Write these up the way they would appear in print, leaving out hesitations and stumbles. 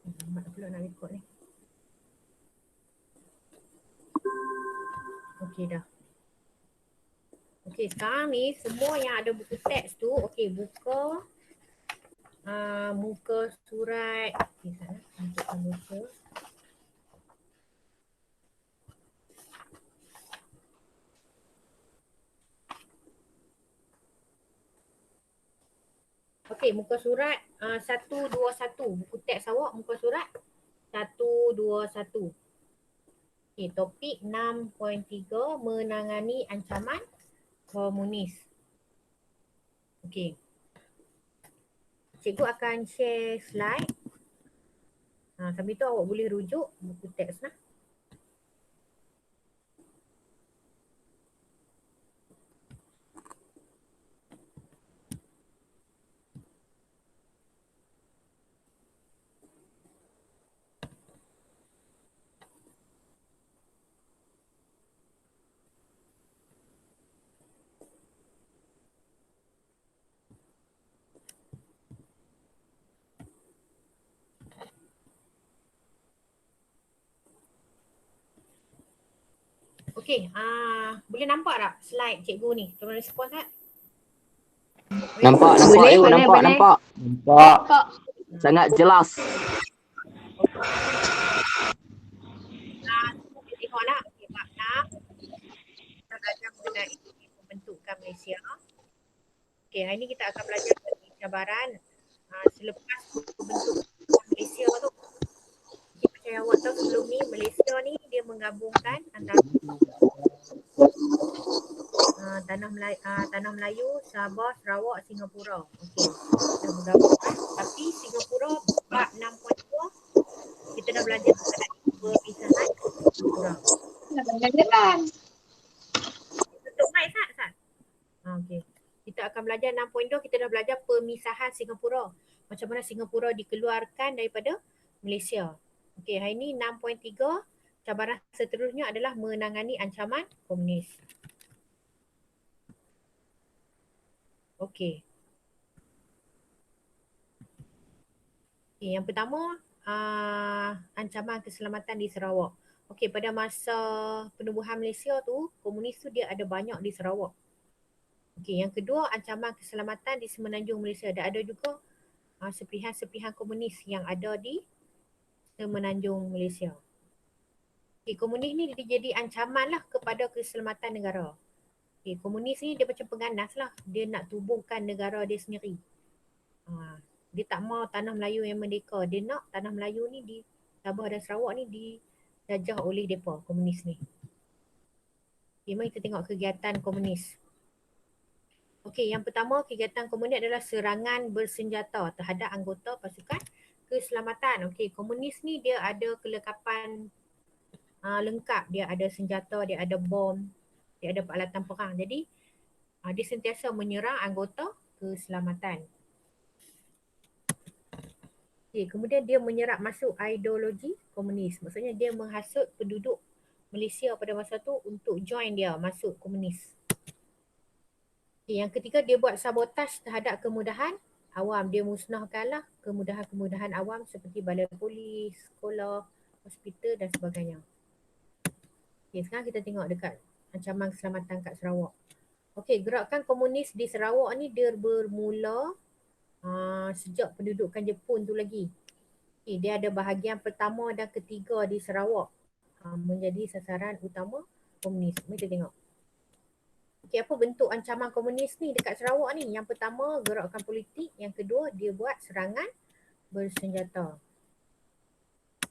Mak pula nak rekod ni. Okey dah. Okey, sekarang ni semua yang ada buku teks tu, okey buka muka surat. Okey, sana tunjukkan muka. Okey, muka surat 121. Buku teks awak muka surat 121. Okey, topik 6.3 menangani ancaman komunis. Okey. Cikgu akan share slide. Sambil tu awak boleh rujuk buku teks lah. Okey, boleh nampak tak slide cikgu ni? Tolong respon tak? Nampak, Boleh, cikgu, boleh. nampak. Sangat jelas. Kita tengok nak. Okey, bab 6. Kita belajar mengenai pembentukan Malaysia. Okey, hari ni kita akan belajar cabaran selepas pembentukan Malaysia tu. Okay, macam yang awak tahu sebelum ni, Malaysia ni dia menggabungkan antara Tanah Melayu, Sabah, Sarawak, Singapura. Okey, kita menggabungkan. Tapi Singapura bab 6.2 kita dah belajar mengenai perpisahan Singapura. Tutup mic Sat? Okey. Kita akan belajar 6.2, kita dah belajar pemisahan Singapura. Macam mana Singapura dikeluarkan daripada Malaysia. Okey, hari ni 6.3, cabaran seterusnya adalah menangani ancaman komunis. Okey. Yang pertama, ancaman keselamatan di Sarawak. Okey, pada masa penubuhan Malaysia tu, komunis tu dia ada banyak di Sarawak. Okey, yang kedua, ancaman keselamatan di Semenanjung Malaysia. Dan ada juga sepihan-sepihan komunis yang ada di Semenanjung Malaysia. Okey, komunis ni dia jadi ancaman lah kepada keselamatan negara. Okey, komunis ni dia macam pengganas lah. Dia nak tubuhkan negara dia sendiri. Dia tak mau tanah Melayu yang merdeka. Dia nak tanah Melayu ni di Sabah dan Sarawak ni dijajah oleh mereka, komunis ni. Okay, mari kita tengok kegiatan komunis. Okey, yang pertama kegiatan komunis adalah serangan bersenjata terhadap anggota pasukan keselamatan. Okey, komunis ni dia ada kelengkapan lengkap. Dia ada senjata, dia ada bom, dia ada peralatan perang. Jadi dia sentiasa menyerang anggota keselamatan. Okay, kemudian dia menyerap masuk ideologi komunis. Maksudnya dia menghasut penduduk Malaysia pada masa tu untuk join dia masuk komunis. Okay, yang ketiga dia buat sabotaj terhadap kemudahan awam. Dia musnahkanlah kemudahan-kemudahan awam seperti balai polis, sekolah, hospital dan sebagainya. Okay, sekarang kita tengok dekat ancaman keselamatan kat Sarawak. Okay, gerakan komunis di Sarawak ni dia bermula sejak pendudukan Jepun tu lagi. Okay, dia ada bahagian pertama dan ketiga di Sarawak menjadi sasaran utama komunis. Mari kita tengok. Okay, apa bentuk ancaman komunis ni dekat Sarawak ni? Yang pertama, gerakan politik. Yang kedua, dia buat serangan bersenjata.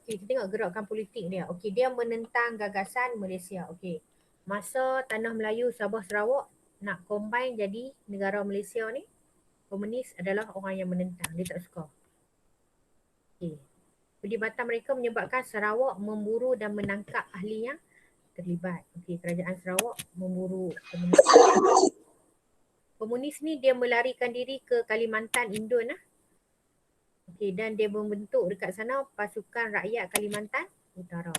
Okay, kita tengok gerakan politik dia. Okay, dia menentang gagasan Malaysia. Okay, masa Tanah Melayu, Sabah, Sarawak nak combine jadi negara Malaysia ni, komunis adalah orang yang menentang. Dia tak suka. Okay. Perdebatan mereka menyebabkan Sarawak memburu dan menangkap ahli yang terlibat. Okey, kerajaan Sarawak memburu komunis. Komunis ni dia melarikan diri ke Kalimantan, Indon lah. Okey, dan dia membentuk dekat sana pasukan rakyat Kalimantan Utara.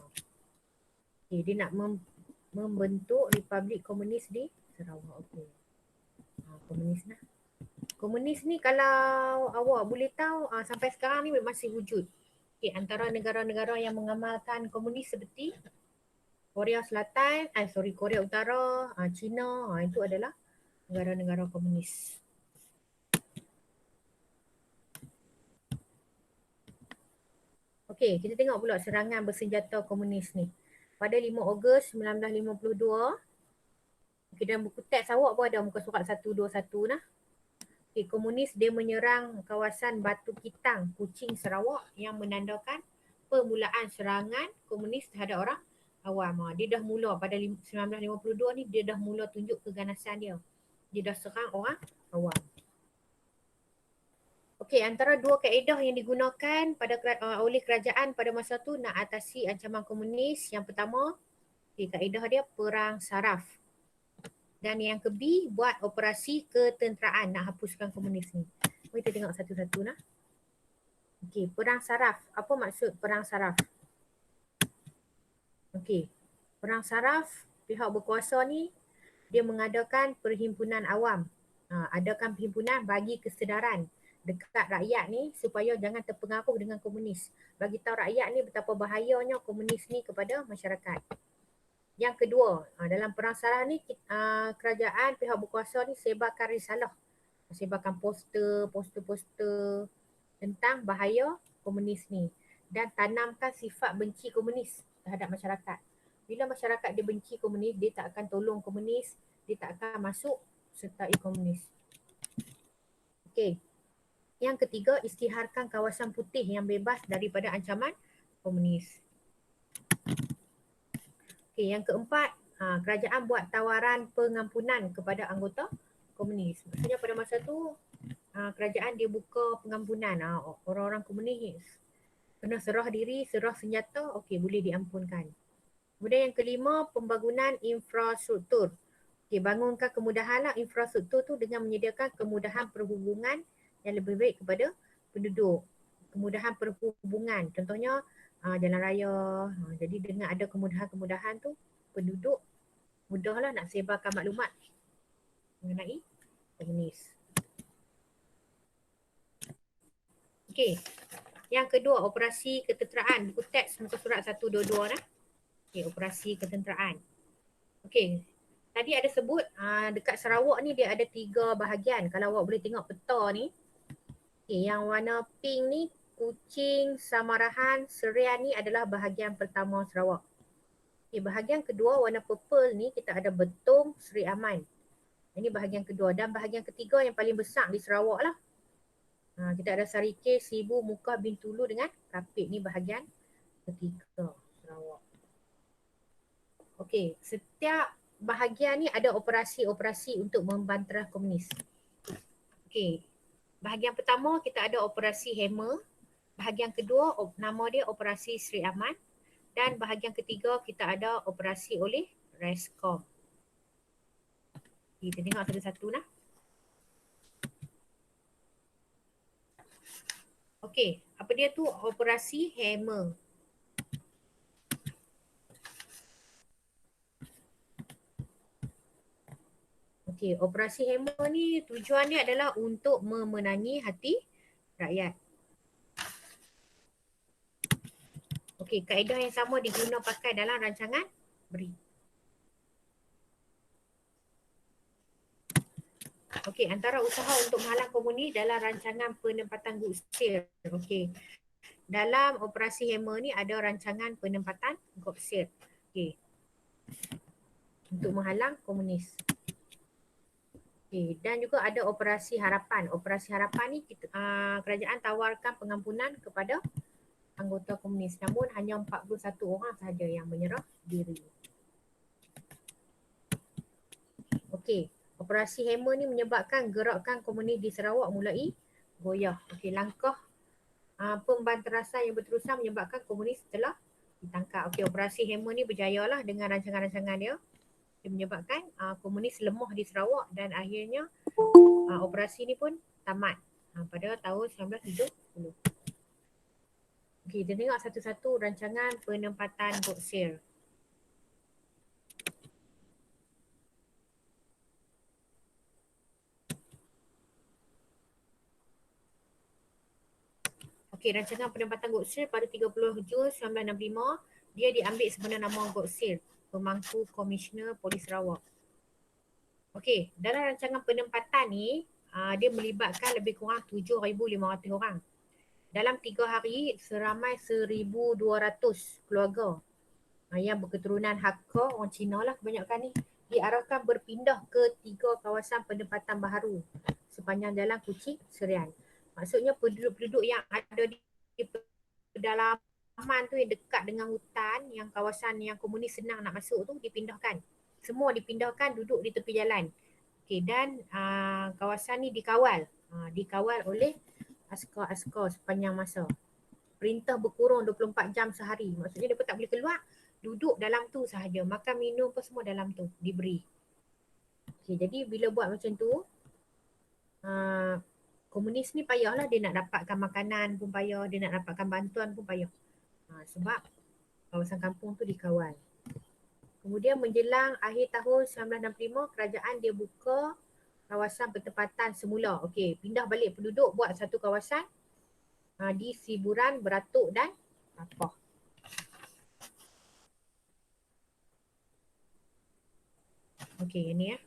Okey, dia nak membentuk Republik Komunis di Sarawak. Okey. Komunis lah. Komunis ni kalau awak boleh tahu sampai sekarang ni masih wujud. Okay, antara negara-negara yang mengamalkan komunis seperti Korea Selatan, Korea Utara, China, itu adalah negara-negara komunis. Okey, kita tengok pula serangan bersenjata komunis ni. Pada 5 Ogos 1952, okay, dalam buku teks awak pun ada muka surat 121 nah. Okay, komunis dia menyerang kawasan Batu Kitang, Kuching, Sarawak yang menandakan permulaan serangan komunis terhadap orang awam. Dia dah mula pada 1952 ni, dia dah mula tunjuk keganasan dia. Dia dah serang orang awam. Okey, antara dua kaedah yang digunakan oleh kerajaan pada masa tu nak atasi ancaman komunis. Yang pertama, kaedah dia perang saraf. Dan yang ke-B, buat operasi ketenteraan nak hapuskan komunis ni. Kita tengok satu-satu nah. Okey, perang saraf. Apa maksud perang saraf? Okey, perang saraf, pihak berkuasa ni dia mengadakan perhimpunan awam. Adakan perhimpunan bagi kesedaran dekat rakyat ni supaya jangan terpengaruh dengan komunis. Bagi tahu rakyat ni betapa bahayanya komunis ni kepada masyarakat. Yang kedua, dalam perang saraf ni kerajaan pihak berkuasa ni sebarkan risalah. Sebarkan poster tentang bahaya komunis ni dan tanamkan sifat benci komunis terhadap masyarakat. Bila masyarakat dia benci komunis, dia tak akan tolong komunis, dia tak akan masuk sertai komunis. Okey. Yang ketiga, isytiharkan kawasan putih yang bebas daripada ancaman komunis. Okey, yang keempat, kerajaan buat tawaran pengampunan kepada anggota komunis. Maksudnya pada masa tu kerajaan dia buka pengampunan, orang-orang komunis kena serah diri, serah senjata, okey boleh diampunkan. Kemudian yang kelima, pembangunan infrastruktur. Okey, bangunkan kemudahan infrastruktur tu dengan menyediakan kemudahan perhubungan yang lebih baik kepada penduduk. Kemudahan perhubungan, contohnya jalan raya. Jadi dengan ada kemudahan-kemudahan tu, penduduk mudahlah nak sebarkan maklumat mengenai komunis. Okey, yang kedua, operasi ketenteraan. Buku teks muka surat 122 nah. Okey, operasi ketenteraan. Okey, tadi ada sebut dekat Sarawak ni dia ada 3 bahagian. Kalau awak boleh tengok peta ni. Okey, yang warna pink ni Kuching, Samarahan, Serian ni adalah bahagian pertama Sarawak. Okay, bahagian kedua warna purple ni kita ada Betong, Seri Aman. Ini bahagian kedua. Dan bahagian ketiga yang paling besar di Sarawak lah. Kita ada Sarike, Sibu, Mukah, Bintulu dengan Kapit. Ni bahagian ketiga Sarawak. Okey, setiap bahagian ni ada operasi-operasi untuk membantah komunis. Okey, bahagian pertama kita ada operasi Hammer. Bahagian kedua nama dia operasi Seri Aman. Dan bahagian ketiga kita ada operasi oleh Rescom. Kita tengok satu-satu nah. Okey, apa dia tu operasi Hammer. Okey, operasi Hammer ni tujuan dia adalah untuk memenangi hati rakyat. Okey, kaedah yang sama digunakan pakai dalam rancangan BRI. Okey, antara usaha untuk menghalang komunis dalam rancangan penempatan Guksir. Okey, dalam operasi Hammer ni ada rancangan penempatan Guksir. Okey, untuk menghalang komunis. Okey, dan juga ada operasi Harapan. Operasi Harapan ni kerajaan tawarkan pengampunan kepada anggota komunis, namun hanya 41 orang sahaja yang menyerah diri. Okey, operasi Hammer ni menyebabkan gerakan komunis di Sarawak mulai goyah. Okey, langkah pembanterasan yang berterusan menyebabkan komunis telah ditangkap. Okey, operasi Hammer ni berjaya lah dengan rancangan-rancangan dia. Dia menyebabkan komunis lemah di Sarawak dan akhirnya operasi ni pun tamat pada tahun 1970. Okey, kita tengok satu-satu rancangan penempatan Guksir. Okey, rancangan penempatan Godsir pada 30 Jun 1965, dia diambil sebenar nama Godsir, Pemangku Komisioner Polis Sarawak. Okey, dalam rancangan penempatan ni, dia melibatkan lebih kurang 7,500 orang. Dalam 3 hari, seramai 1,200 keluarga yang berketurunan Hakka, orang Cina lah kebanyakan ni, diarahkan berpindah ke 3 kawasan penempatan baharu sepanjang jalan Kuching Serian. Maksudnya penduduk-penduduk yang ada di pedalaman tu yang dekat dengan hutan, yang kawasan yang komunis senang nak masuk tu dipindahkan. Semua dipindahkan duduk di tepi jalan. Okey, dan kawasan ni dikawal. Dikawal oleh askar-askar sepanjang masa. Perintah berkurung 24 jam sehari. Maksudnya mereka tak boleh keluar, duduk dalam tu sahaja. Makan minum pun semua dalam tu diberi. Okey, jadi bila buat macam tu, komunis ni payahlah, dia nak dapatkan makanan pun payah, dia nak dapatkan bantuan pun payah. Sebab kawasan kampung tu dikawal. Kemudian menjelang akhir tahun 1965, kerajaan dia buka kawasan penempatan semula. Okey, pindah balik penduduk, buat satu kawasan di Siburan, Beratuk dan Rapah. Okey, yang ni ya.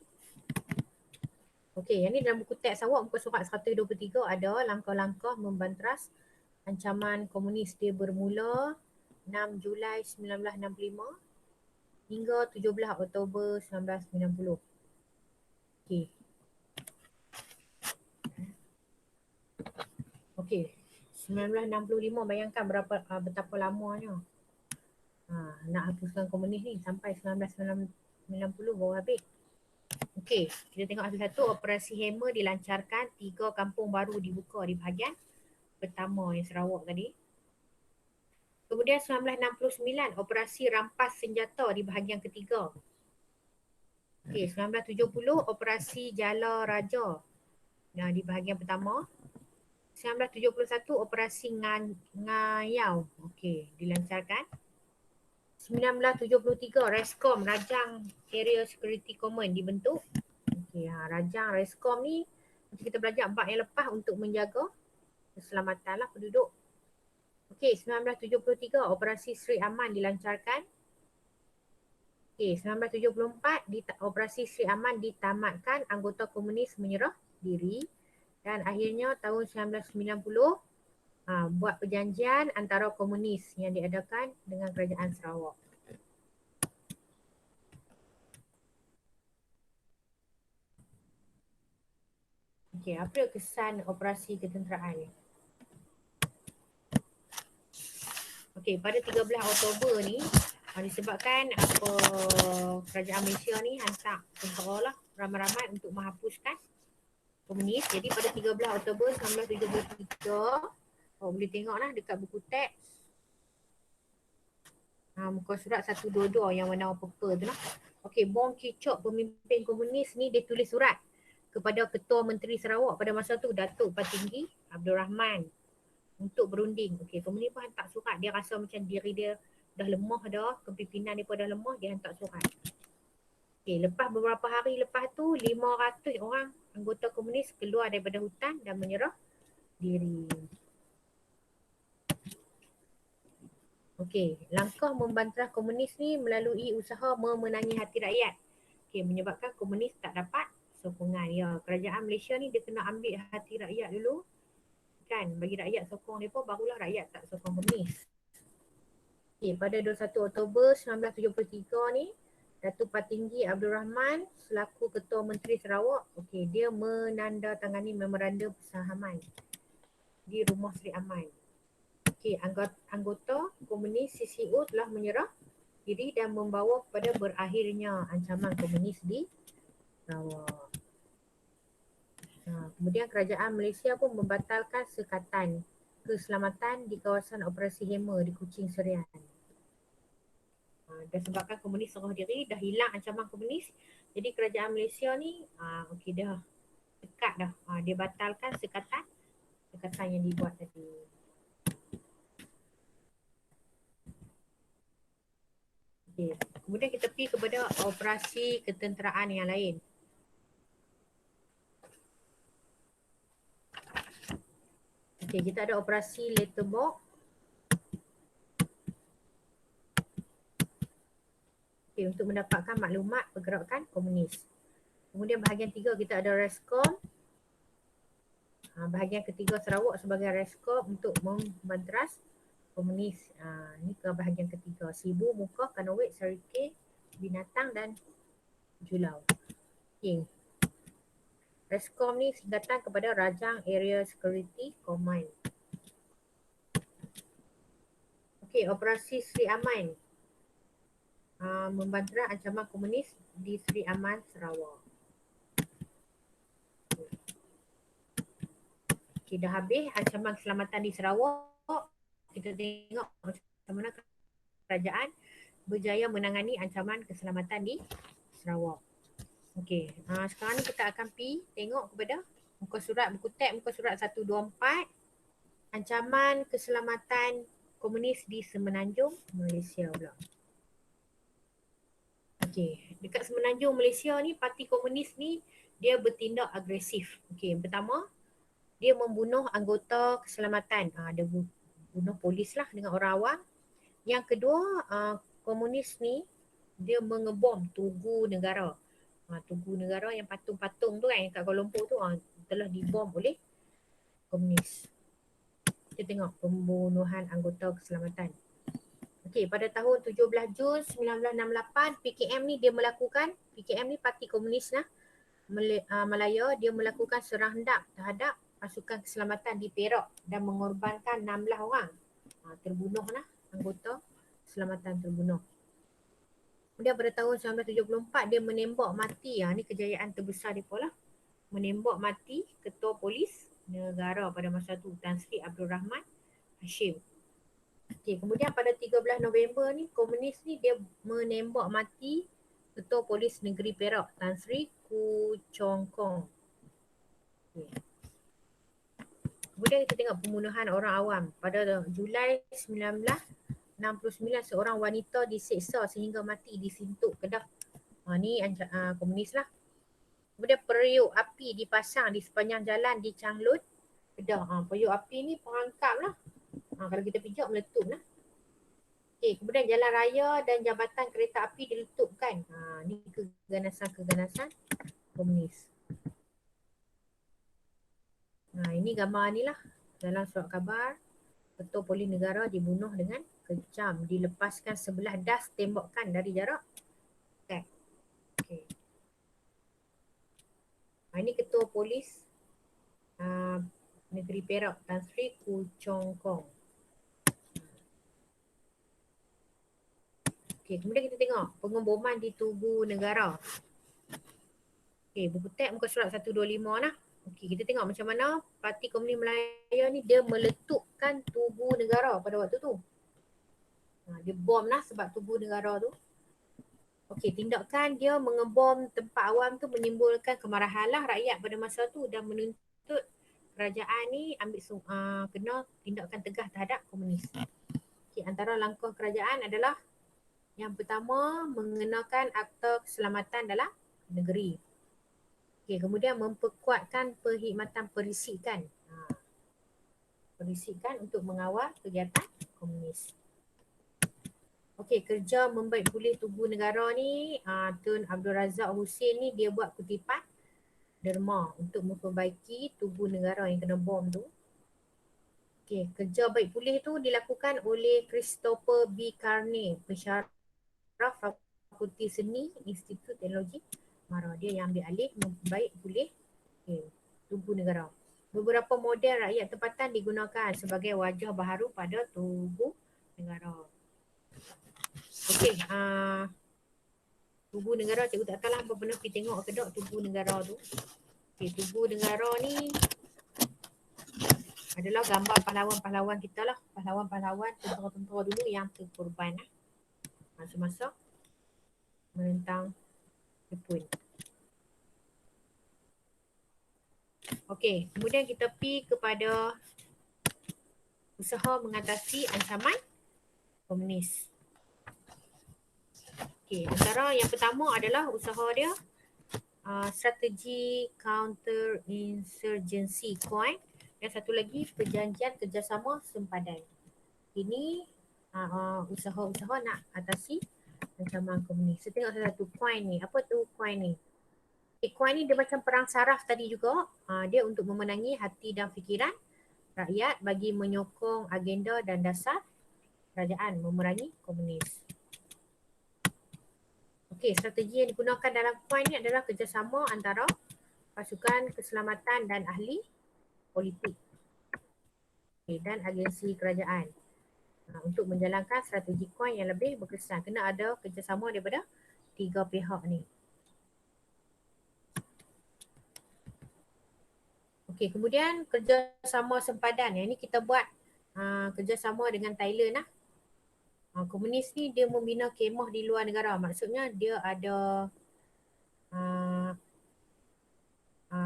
Okey, yang ni dalam buku teks awak, muka surat 123 ada langkah-langkah membanteras ancaman komunis. Dia bermula 6 Julai 1965 hingga 17 Oktober 1990. Okey. Okey. 1965, bayangkan betapa lamanya. Nak hapuskan komunis ni sampai 1990 baru habis. Okey, kita tengok satu-satu. Operasi Hammer dilancarkan, 3 kampung baru dibuka di bahagian pertama yang Sarawak tadi. Kemudian 1969, operasi rampas senjata di bahagian ketiga. Okey, 1970, operasi Jala Raja di bahagian pertama. 1971, operasi Ngayau, okey, dilancarkan. 1973, Rescom, Rajang Area Security Command dibentuk. Okey, Rajang Rescom ni macam kita belajar 4 yang lepas untuk menjaga keselamatan lah penduduk. Okey, 1973, operasi Sri Aman dilancarkan. Okey, 1974, operasi Sri Aman ditamatkan, anggota komunis menyerah diri. Dan akhirnya tahun 1990, buat perjanjian antara komunis yang diadakan dengan kerajaan Sarawak. Okey, apa kesan operasi ketenteraan ni? Okey, pada 13 Oktober ni, disebabkan kerajaan Malaysia ni hantar tentera lah ramai-ramai untuk menghapuskan komunis. Jadi pada 13 Oktober 1973, boleh tengok lah dekat buku teks, muka surat 122 yang warna purple tu lah. Okey, Bong Kicok, pemimpin komunis ni, dia tulis surat kepada Ketua Menteri Sarawak pada masa tu, Datuk Patinggi Abdul Rahman, untuk berunding. Okey, komunis pun hantar surat. Dia rasa macam diri dia dah lemah dah, kepimpinan dia pun dah lemah, dia hantar surat. Okey, lepas beberapa hari lepas tu, 500 orang anggota komunis keluar daripada hutan dan menyerah diri. Okey, langkah membanterah komunis ni melalui usaha memenangi hati rakyat. Okey, menyebabkan komunis tak dapat sokongan. Ya, kerajaan Malaysia ni dia kena ambil hati rakyat dulu. Kan, bagi rakyat sokong mereka, barulah rakyat tak sokong komunis. Okay, pada 21 Oktober 1973 ni, Datuk Patinggi Abdul Rahman selaku Ketua Menteri Sarawak, dia menandatangani memorandum persahaman di Rumah Sri Aman. Anggota komunis CCO telah menyerah diri dan membawa kepada berakhirnya ancaman komunis di Sarawak. Kemudian kerajaan Malaysia pun membatalkan sekatan keselamatan di kawasan operasi Hammer di Kuching Serian. Dan sebabkan komunis serah diri, dah hilang ancaman komunis, jadi kerajaan Malaysia ni dah dekat dah. Dia batalkan sekatan yang dibuat tadi. Kemudian kita pergi kepada operasi ketenteraan yang lain. Okay, kita ada operasi letterbox. Okay, untuk mendapatkan maklumat pergerakan komunis. Kemudian bahagian 3 kita ada Rescom. Bahagian ketiga Sarawak sebagai Rescom untuk membantras komunis. Ini ke bahagian ketiga. Sibu, Muka, Kanowit, Sarike, Binatang dan Julau. Okay. Rescom ni singkatan kepada Rajang Area Security Command. Okay, operasi Sri Aman. Membantras ancaman komunis di Sri Aman, Sarawak. Okay, dah habis ancaman keselamatan di Sarawak. Kita tengok macam mana kerajaan berjaya menangani ancaman keselamatan di Sarawak. Okey, sekarang ni kita akan pergi tengok kepada muka surat buku teks muka surat 124, ancaman keselamatan komunis di Semenanjung Malaysia pula. Okey, dekat Semenanjung Malaysia ni parti komunis ni dia bertindak agresif. Okey, yang pertama dia membunuh anggota keselamatan. Dia bunuh polis lah dengan orang awam. Yang kedua, komunis ni dia mengebom tugu negara. Tugu negara yang patung-patung tu kan yang kat Kuala Lumpur tu telah dibom oleh komunis. Kita tengok pembunuhan anggota keselamatan. Okey, pada tahun 17 Jun 1968 PKM ni dia melakukan, PKM ni parti komunis lah Malaya, dia melakukan serang hendap terhadap pasukan keselamatan di Perak dan mengorbankan 16 orang. Terbunuh lah, anggota keselamatan terbunuh. Kemudian pada tahun 1974 dia menembak mati, ni kejayaan terbesar dia pula, menembak mati ketua polis negara pada masa tu, Tan Sri Abdul Rahman Hashim. Okay, kemudian pada 13 November ni komunis ni dia menembak mati ketua polis negeri Perak, Tan Sri Koo Chong Kong. Okay. Kemudian kita tengok pembunuhan orang awam. Pada Julai 1969 seorang wanita diseksa sehingga mati di Sintuk, Kedah. Ni komunis lah. Kemudian periuk api dipasang di sepanjang jalan di Changlun, Kedah. Periuk api ni perangkap lah. Kalau kita pijak meletup lah. Okay, kemudian jalan raya dan jambatan kereta api diletupkan. Ni keganasan komunis. Ini gambar ni lah. Dalam surat khabar, ketua polis negara dibunuh dengan kejam, dilepaskan sebelah das tembakan dari jarak dekat. Okay. Ini ketua polis negeri Perak, Tan Sri Koo Chong Kong. Okay, kemudian kita tengok pengeboman di Tugu Negara. Okay, buku teks muka surat 125 lah. Okay, kita tengok macam mana Parti Komunis Malaya ni dia meletupkan Tugu Negara pada waktu tu. Dia bom lah sebab Tugu Negara tu. Okey, tindakan dia mengebom tempat awam tu menimbulkan kemarahan lah rakyat pada masa tu dan menuntut kerajaan ni ambil kena tindakan tegas terhadap komunis. Okey, antara langkah kerajaan adalah yang pertama mengenakan Akta Keselamatan dalam Negeri. Okey, kemudian memperkuatkan perkhidmatan perisikan. Perisikan untuk mengawal kegiatan komunis. Okey, kerja membaik pulih Tugu Negara ni, Tun Abdul Razak Hussein ni dia buat kutipan derma untuk memperbaiki Tugu Negara yang kena bom tu. Okey, kerja baik pulih tu dilakukan oleh Christopher B. Carney, pensyarah Fakulti Seni Institut Teknologi Mara. Dia yang ambil alih membaik pulih Tugu Negara. Beberapa model rakyat tempatan digunakan sebagai wajah baharu pada Tugu Negara. Okey, Tugu Negara, cikgu tak tahu lah apa pernah pergi tengok ke tak Tugu Negara tu. Okey, Tugu Negara ni adalah gambar pahlawan-pahlawan kita lah. Pahlawan-pahlawan tentera-tentera dulu yang terkorban lah. Semasa menentang Jepun. Okey, kemudian kita pergi kepada usaha mengatasi ancaman komunis. Okey, antara yang pertama adalah usaha dia strategi counter insurgency COIN Dan satu lagi perjanjian kerjasama sempadan. Ini usaha-usaha nak atasi ancaman komunis. So tengok satu coin ni. Apa tu coin ni? Coin ni dia macam perang saraf tadi juga. Dia untuk memenangi hati dan fikiran rakyat bagi menyokong agenda dan dasar kerajaan memerangi komunis. Okey, strategi yang digunakan dalam coin ni adalah kerjasama antara pasukan keselamatan dan ahli politik dan agensi kerajaan untuk menjalankan strategi coin yang lebih berkesan. Kena ada kerjasama daripada 3 pihak ni. Okey, kemudian kerjasama sempadan. Yang ni kita buat kerjasama dengan Thailand lah. Komunis ni dia membina kemah di luar negara. Maksudnya dia ada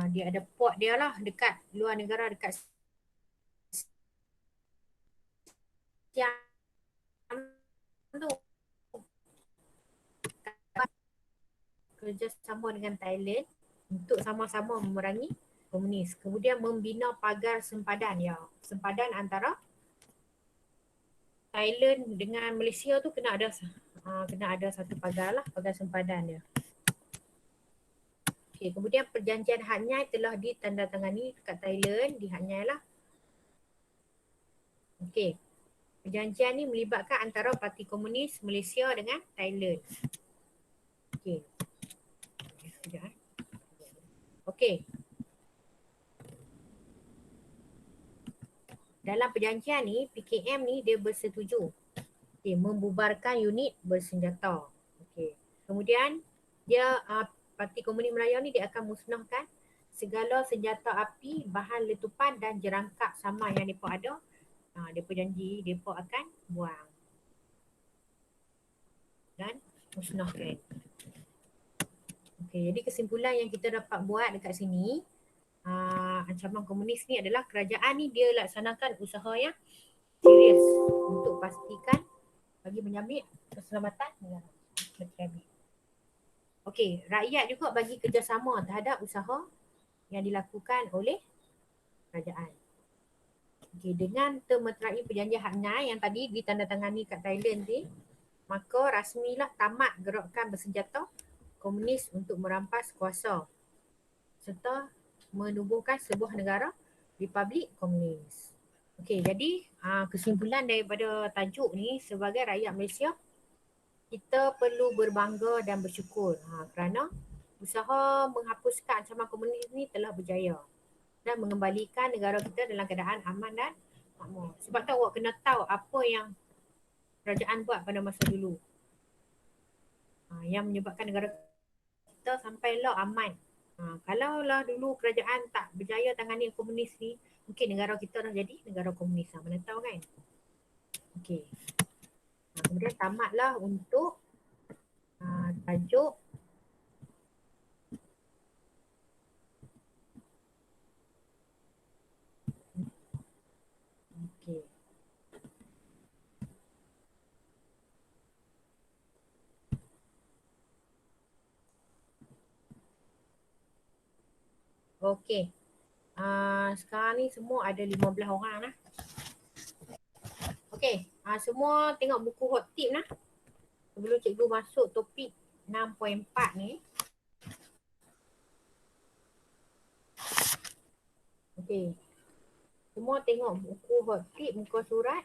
dia ada port dia lah dekat luar negara, dekat Siam tu. Kerjasama dengan Thailand untuk sama-sama memerangi komunis. Kemudian membina pagar sempadan, ya. Sempadan antara Thailand dengan Malaysia tu kena ada satu pagar lah, pagar sempadan dia. Okay, kemudian perjanjian Hat Nyai telah ditandatangani dekat Thailand, di Hat Nyai lah. Okay, perjanjian ni melibatkan antara Parti Komunis Malaysia dengan Thailand. Okay. Sekejap. Okay. Dalam perjanjian ni, PKM ni dia bersetuju membubarkan unit bersenjata. Okay. Kemudian dia Parti Komunis Melayu ni dia akan musnahkan segala senjata api, bahan letupan dan jerangkap sama yang mereka ada. Mereka janji mereka akan buang dan musnahkan. Okay, jadi kesimpulan yang kita dapat buat dekat sini, ancaman komunis ni adalah kerajaan ni dia laksanakan usaha yang serius untuk pastikan bagi menjamin keselamatan negara. Okey, rakyat juga bagi kerjasama terhadap usaha yang dilakukan oleh kerajaan. Okey, dengan termeterai perjanjian Hat Nyai yang tadi ditandatangani kat Thailand ni, maka rasmilah tamat gerakan bersenjata komunis untuk merampas kuasa serta menubuhkan sebuah negara Republik Komunis. Okey, jadi kesimpulan daripada tajuk ni, sebagai rakyat Malaysia, kita perlu berbangga dan bersyukur kerana usaha menghapuskan ancaman komunis ni telah berjaya dan mengembalikan negara kita dalam keadaan aman dan makmur. Sebab tu awak kena tahu apa yang kerajaan buat pada masa dulu yang menyebabkan negara kita sampailah aman. Kalau lah dulu kerajaan tak berjaya tangani komunis ni, mungkin negara kita dah jadi negara komunis. Mana tahu kan? Okey. Kemudian tamatlah untuk tajuk okey. Okey. Sekarang ni semua ada 15 orang lah. Okey, semua tengok buku hot tip lah. Sebelum cikgu masuk topik 6.4 ni. Okey. Semua tengok buku hot tip muka surat.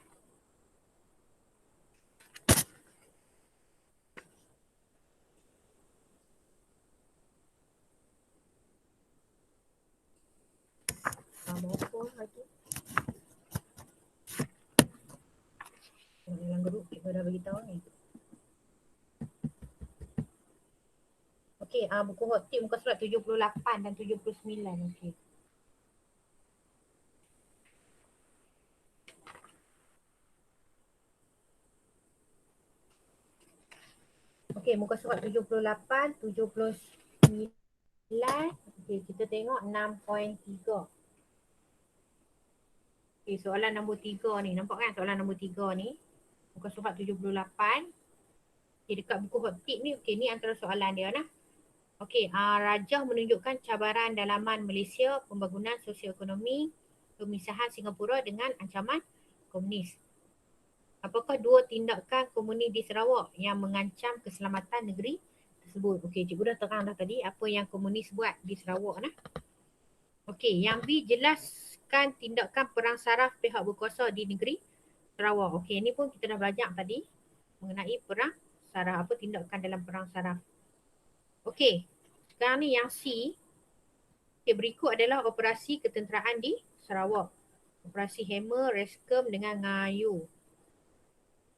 Berapa lagi? Dalam grup kita dah beritahu ni. Okey, buku hot tip muka surat 78 dan 79. Okey. Okey, muka surat 78, 79. Okey, kita tengok 6.3. Okey, soalan nombor 3 ni. Nampak kan soalan nombor 3 ni? Muka surat 78. Okey, dekat buku hot tip ni, okey, ni antara soalan dia lah. Okey, Rajah menunjukkan cabaran dalaman Malaysia, pembangunan sosioekonomi, pemisahan Singapura dengan ancaman komunis. Apakah dua tindakan komunis di Sarawak yang mengancam keselamatan negeri tersebut? Okey, cikgu dah terang dah tadi apa yang komunis buat di Sarawak nah. Okey, yang B, jelaskan tindakan perang saraf pihak berkuasa di negeri Sarawak. Okey, ni pun kita dah belajar tadi mengenai perang saraf, apa tindakan dalam perang saraf. Okey, sekarang ni yang C. Okey, berikut adalah operasi ketenteraan di Sarawak. Operasi Hammer, Rescue dengan Ngayu.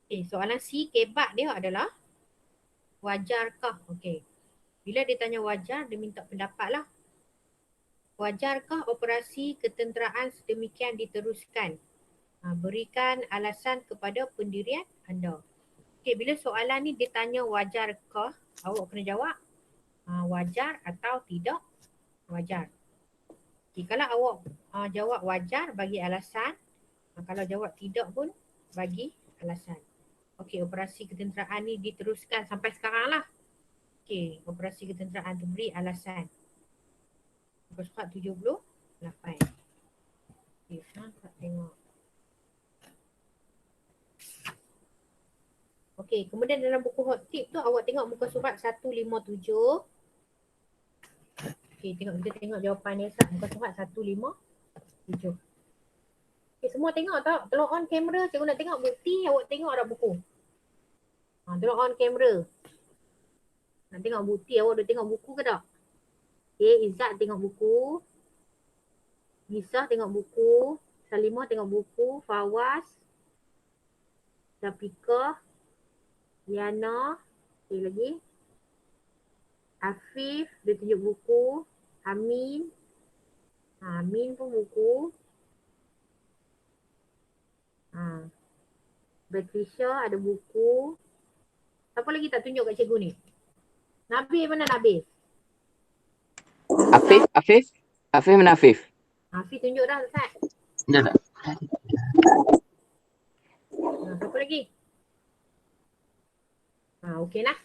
Okey, soalan C, kebat dia adalah wajarkah? Okey, bila dia tanya wajar, dia minta pendapat lah. Wajarkah operasi ketenteraan sedemikian diteruskan? Berikan alasan kepada pendirian anda. Okey, bila soalan ni dia tanya wajarkah, awak kena jawab wajar atau tidak wajar. Okey, kalau awak jawab wajar, bagi alasan. Kalau jawab tidak pun bagi alasan. Okey, operasi ketenteraan ni diteruskan sampai sekarang lah. Okey, operasi ketenteraan tu beri alasan. Muka surat 78. Okey, sekarang tak tengok. Okey, kemudian dalam buku hot tip tu awak tengok muka surat 157. Okey, kita tengok jawapan dia sah. Muka surat 157. Okey, semua tengok tak? Tolong on kamera, cikgu nak tengok bukti awak tengok dah buku. Tolong on kamera. Nak tengok bukti awak dah tengok buku ke tak? Okey, Izzat tengok buku. Nisah tengok buku. Salimah tengok buku. Fawaz. Syafiqah. Liana. Okey lagi. Afif dia tunjuk buku. Amin. Amin pun buku. Patricia ada buku. Siapa lagi tak tunjuk kat cikgu ni? Nabil mana Nabil? Afif mana Afif? Afif tunjuk dah Ustaz. Dah tak? Siapa lagi? Okey lah.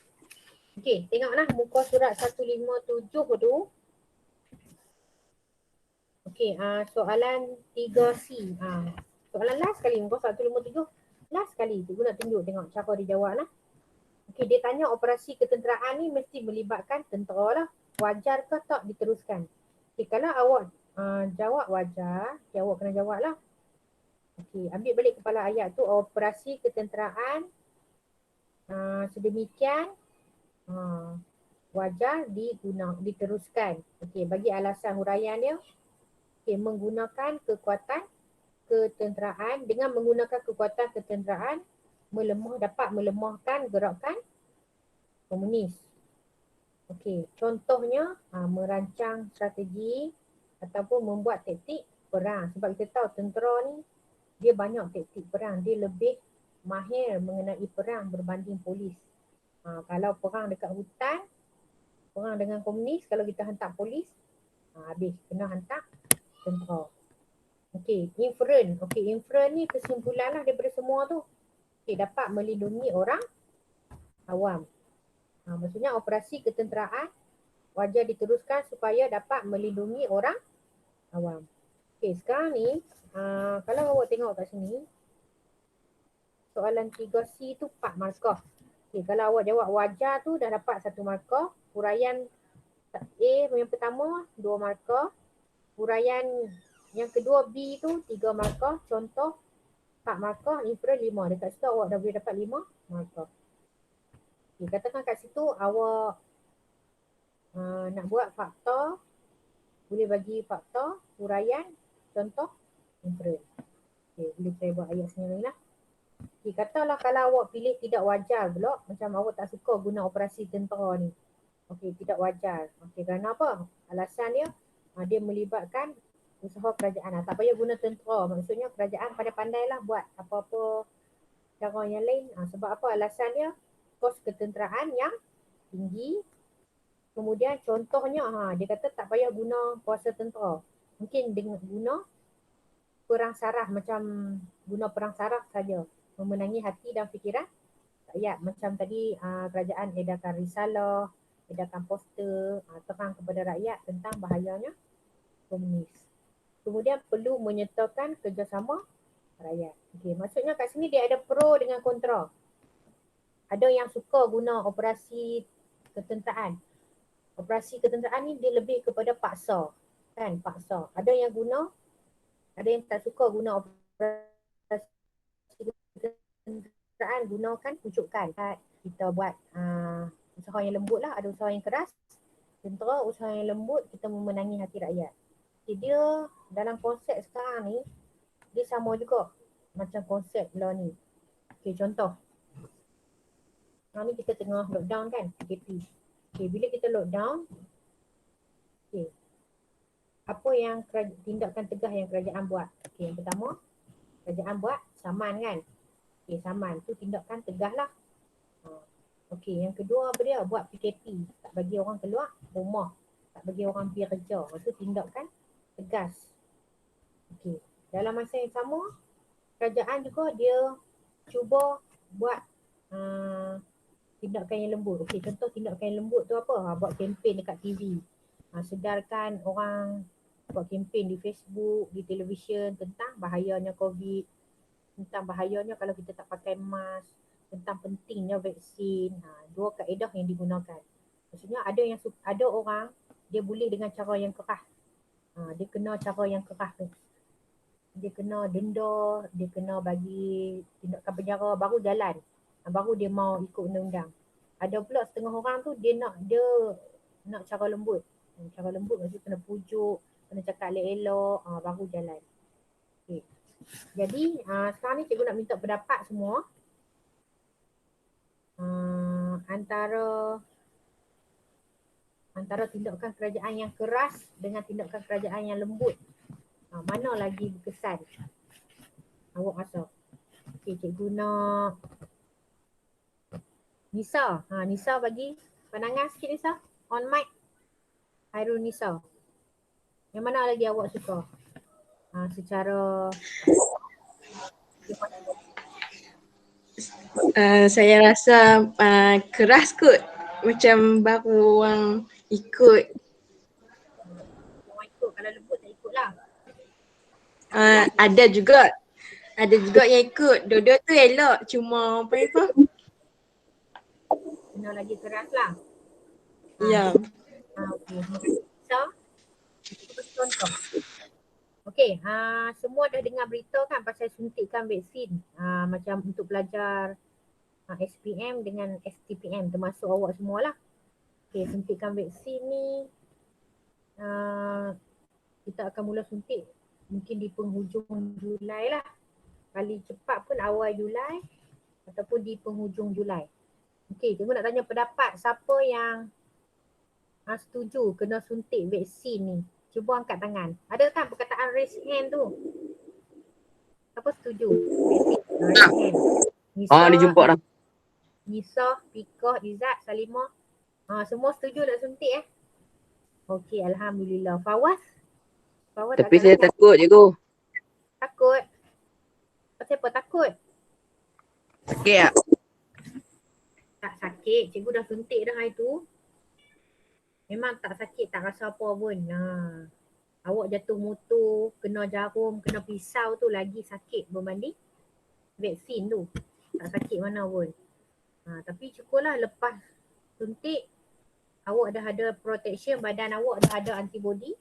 Okey, tengoklah muka surat 157 tu. Okey, soalan 3C. Soalan last sekali, muka surat 157. Last sekali, cikgu nak tunjuk tengok cara dia jawab lah. Okey, dia tanya operasi ketenteraan ni mesti melibatkan tentera lah. Wajar ke tak diteruskan? Okey, kalau awak jawab wajar, awak kena jawab lah. Okey, ambil balik kepala ayat tu, operasi ketenteraan sedemikian wajar diteruskan. Okey, bagi alasan huraian dia. Okey, menggunakan kekuatan ketenteraan, dengan menggunakan kekuatan ketenteraan dapat melemahkan gerakan komunis. Okey, contohnya merancang strategi ataupun membuat taktik perang. Sebab kita tahu tentera ni dia banyak taktik perang, dia lebih mahir mengenai perang berbanding polis. Kalau perang dekat hutan, perang dengan komunis, kalau kita hantar polis, habis kena hantar tentera. Okey, inferen. Okey, inferen ni kesimpulan lah daripada semua tu. Okey, dapat melindungi orang awam. Maksudnya operasi ketenteraan wajar diteruskan supaya dapat melindungi orang awam. Okey, sekarang ni kalau awak tengok kat sini, soalan 3C tu 4 markah. Okey, kalau awak jawab wajar tu dah dapat 1 markah. Huraian A yang pertama 2 markah. Huraian yang kedua B tu 3 markah. Contoh 4 markah, inferen 5. Dekat situ awak dah boleh dapat 5 markah. Okay, katakan kat situ awak nak buat faktor, boleh bagi faktor, huraian, contoh, inferen. Okay, boleh saya buat ayat sendiri lah. Okay, katalah kalau awak pilih tidak wajar pula, macam awak tak suka guna operasi tentera ni. Okay, tidak wajar. Okay, kerana apa? Alasan dia melibatkan usaha kerajaan. Tak payah guna tentera. Maksudnya kerajaan pandai-pandai lah buat apa-apa cara yang lain. Sebab apa? Alasan dia kos ketenteraan yang tinggi. Kemudian contohnya dia kata tak payah guna kuasa tentera. Mungkin dengan guna perang saraf, macam guna perang saraf saja, memenangi hati dan fikiran rakyat. Macam tadi kerajaan edarkan risalah, edarkan poster, terang kepada rakyat tentang bahayanya komunis. kemudian perlu menyertakan kerjasama rakyat. Okey, maksudnya kat sini dia ada pro dengan kontra. Ada yang suka guna operasi ketenteraan. Operasi ketenteraan ni dia lebih kepada paksa. Kan, paksa. Ada yang guna, ada yang tak suka guna operasi ketenteraan, gunakan pujukan. Kita buat usaha yang lembut lah, ada usaha yang keras. Tentera usaha yang lembut, kita memenangi hati rakyat. Jadi dia dalam konsep sekarang ni, dia sama juga macam konsep law ni. Okay, contoh. Sekarang ni kita tengah lockdown kan, PKP. Okay, bila kita lockdown, okay, apa yang tindakan tegas yang kerajaan buat? Okay, yang pertama, kerajaan buat saman kan. Okay, saman tu tindakan tegas lah. Okey, yang kedua apa dia? Buat PKP. Tak bagi orang keluar rumah. Tak bagi orang pergi kerja. Itu tindakan tegas. Okey. Dalam masa yang sama, kerajaan juga dia cuba buat tindakan yang lembut. Okey, contoh tindakan yang lembut tu apa? Buat kempen dekat TV. Sedarkan orang, buat kempen di Facebook, di televisyen tentang bahayanya COVID, tentang bahayanya kalau kita tak pakai mask, tentang pentingnya vaksin. Dua kaedah yang digunakan. Maksudnya ada orang dia boleh dengan cara yang keras. Dia kena cara yang keras tu. Dia kena denda, dia kena bagi tindakan penjara baru jalan. Baru dia mau ikut undang-undang. Ada pula setengah orang tu dia nak cara lembut. Cara lembut maksudnya kena pujuk, kena cakap elok-elok, baru jalan. Okay. Jadi sekarang ni cikgu nak minta pendapat semua. Antara tindakan kerajaan yang keras dengan tindakan kerajaan yang lembut, mana lagi berkesan? Awak rasa? Okay, cikgu nak Nisa. Nisa bagi pandangan sikit Nisa. On mic. Hairul Nisa. Yang mana lagi awak suka? Secara saya rasa keras kot. Macam baru orang ikut. Orang ikut, kalau lembut tak ikut lah. Ada juga yang ikut. Dua-dua tu elok. Cuma apa? Kena lagi keras lah. Ya. Okay. Nisa. Contoh. Okey, semua dah dengar berita kan pasal suntikan vaksin. Macam untuk pelajar SPM dengan STPM termasuk awak semualah. Okey, suntikan vaksin ni kita akan mula suntik mungkin di penghujung Julai lah. Paling cepat pun awal Julai ataupun di penghujung Julai. Okey, cikgu nak tanya pendapat siapa yang setuju kena suntik vaksin ni. Cuba angkat tangan. Ada kan perkataan raise hand tu? Siapa setuju? Raise hand. Nisa, Dia jumpa dah. Nisa, Pikoh, Izzat, Salimah. Semua setuju nak suntik Okey, Alhamdulillah. Fawaz? Tapi saya takut cikgu. Takut? Pasal apa takut? Sakit tak? Tak sakit. Cikgu dah suntik dah hari tu. Memang tak sakit, tak rasa apa pun. Awak jatuh motor, kena jarum, kena pisau tu lagi sakit berbanding vaksin tu. Tak sakit mana pun. Tapi syukurlah lepas suntik, awak dah ada protection, badan awak dah ada antibody.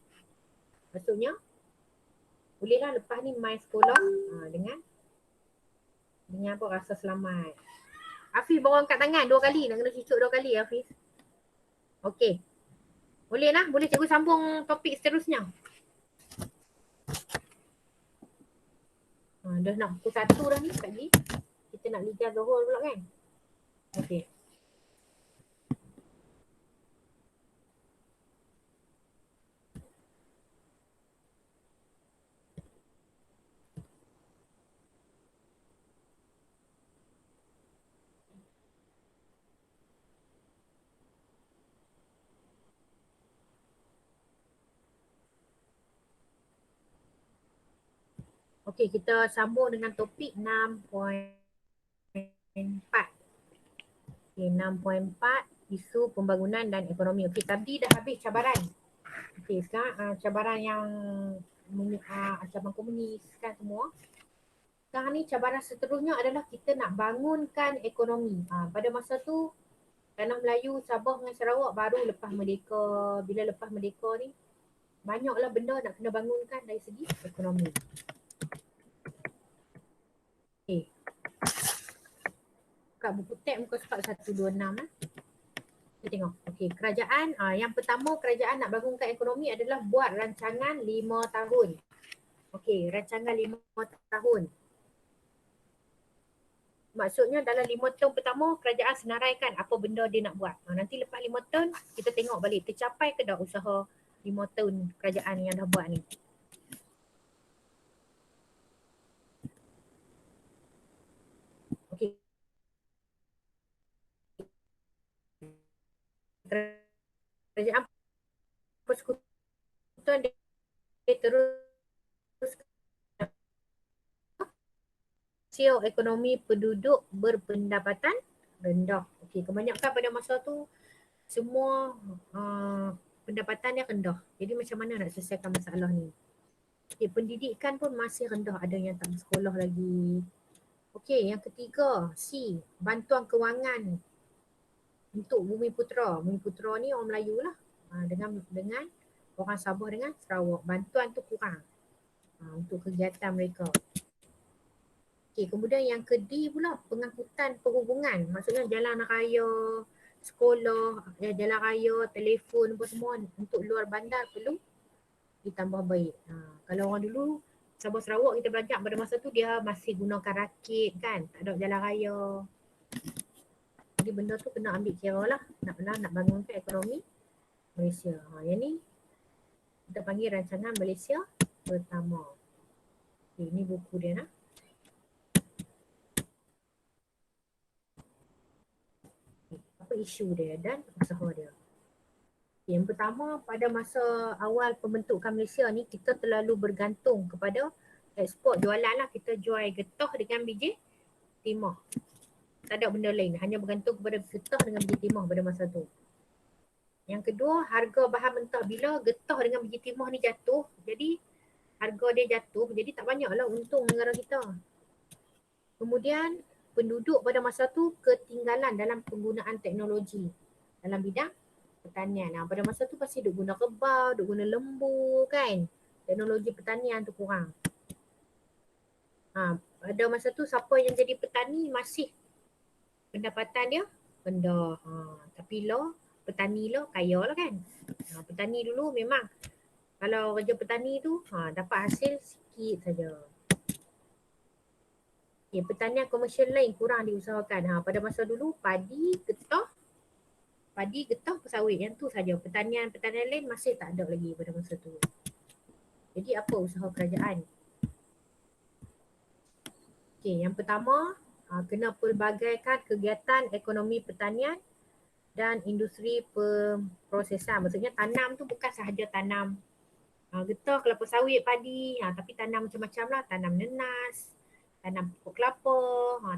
Maksudnya, bolehlah lepas ni main sekolah dengan apa rasa selamat. Hafiz baru angkat tangan 2 kali, nak kena cucuk 2 kali Hafiz. Okey. Boleh lah, boleh cikgu sambung topik seterusnya. Dah nak pukul 1 dah ni tadi. Kita nak ligar Zohor pula kan. Okey. Okey, kita sambung dengan topik 6.4. Okey, 6.4 isu pembangunan dan ekonomi. Okey, tadi dah habis cabaran. Okey, sekarang cabaran yang ancaman komunis kan semua. Sekarang ni cabaran seterusnya adalah kita nak bangunkan ekonomi. Pada masa tu tanah Melayu, Sabah dengan Sarawak baru lepas merdeka. Bila lepas merdeka ni banyaklah benda nak kena bangunkan dari segi ekonomi. Okay. Buka buku tab muka surat 126 lah. Kita tengok. Okay, kerajaan. Yang pertama kerajaan nak bangunkan ekonomi adalah buat rancangan 5 tahun. Okay, rancangan 5 tahun. Maksudnya dalam 5 tahun pertama kerajaan senaraikan apa benda dia nak buat. Nanti lepas 5 tahun kita tengok balik tercapai ke dah usaha 5 tahun kerajaan yang dah buat ni. Okey. Kerajaan persekutuan dia terus rasio ekonomi penduduk berpendapatan rendah. Okey, kebanyakan pada masa tu semua pendapatan dia rendah. Jadi macam mana nak selesaikan masalah ni? Okay, pendidikan pun masih rendah, ada yang tak bersekolah lagi. Okey, yang ketiga, C, bantuan kewangan untuk Bumi Putera. Bumi Putera ni orang Melayu lah. Dengan orang Sabah dengan Sarawak. Bantuan tu kurang untuk kegiatan mereka. Okey, kemudian yang ke-D pula, pengangkutan perhubungan. Maksudnya jalan raya, sekolah, jalan raya, telefon apa semua untuk luar bandar perlu ditambah baik. Kalau orang dulu Sabah Sarawak kita belajar pada masa tu dia masih gunakan rakit kan, tak ada jalan raya. Jadi benda tu kena ambil kira lah nak bangunkan ekonomi Malaysia. Yang ni kita panggil rancangan Malaysia pertama. Okay, ini buku dia nak. Apa isu dia dan usaha dia. Yang pertama, pada masa awal pembentukan Malaysia ni kita terlalu bergantung kepada ekspor jualan lah. Kita jual getah dengan biji timah. Tak ada benda lain, hanya bergantung kepada getah dengan biji timah pada masa tu. Yang kedua, harga bahan mentah. Bila getah dengan biji timah ni jatuh, jadi harga dia jatuh, jadi tak banyaklah untung negara kita. Kemudian penduduk pada masa tu ketinggalan dalam penggunaan teknologi dalam bidang pertanian. Pada masa tu pasti duk guna kebau, duk guna lembu kan. Teknologi pertanian tu kurang. Pada masa tu siapa yang jadi petani masih pendapatan dia rendah. Tapi petani kaya lah kan. Petani dulu memang kalau kerja petani tu dapat hasil sikit saja. Okay, pertanian komersial lain kurang diusahakan. Pada masa dulu padi, getah, sawit. Yang tu saja. Pertanian lain masih tak ada lagi pada masa tu. Jadi apa usaha kerajaan? Okay, yang pertama kena pelbagaikan kegiatan ekonomi pertanian dan industri pemprosesan. Maksudnya tanam tu bukan sahaja tanam getah, kelapa sawit, padi, tapi tanam macam-macam lah. Tanam nenas, tanam pokok kelapa,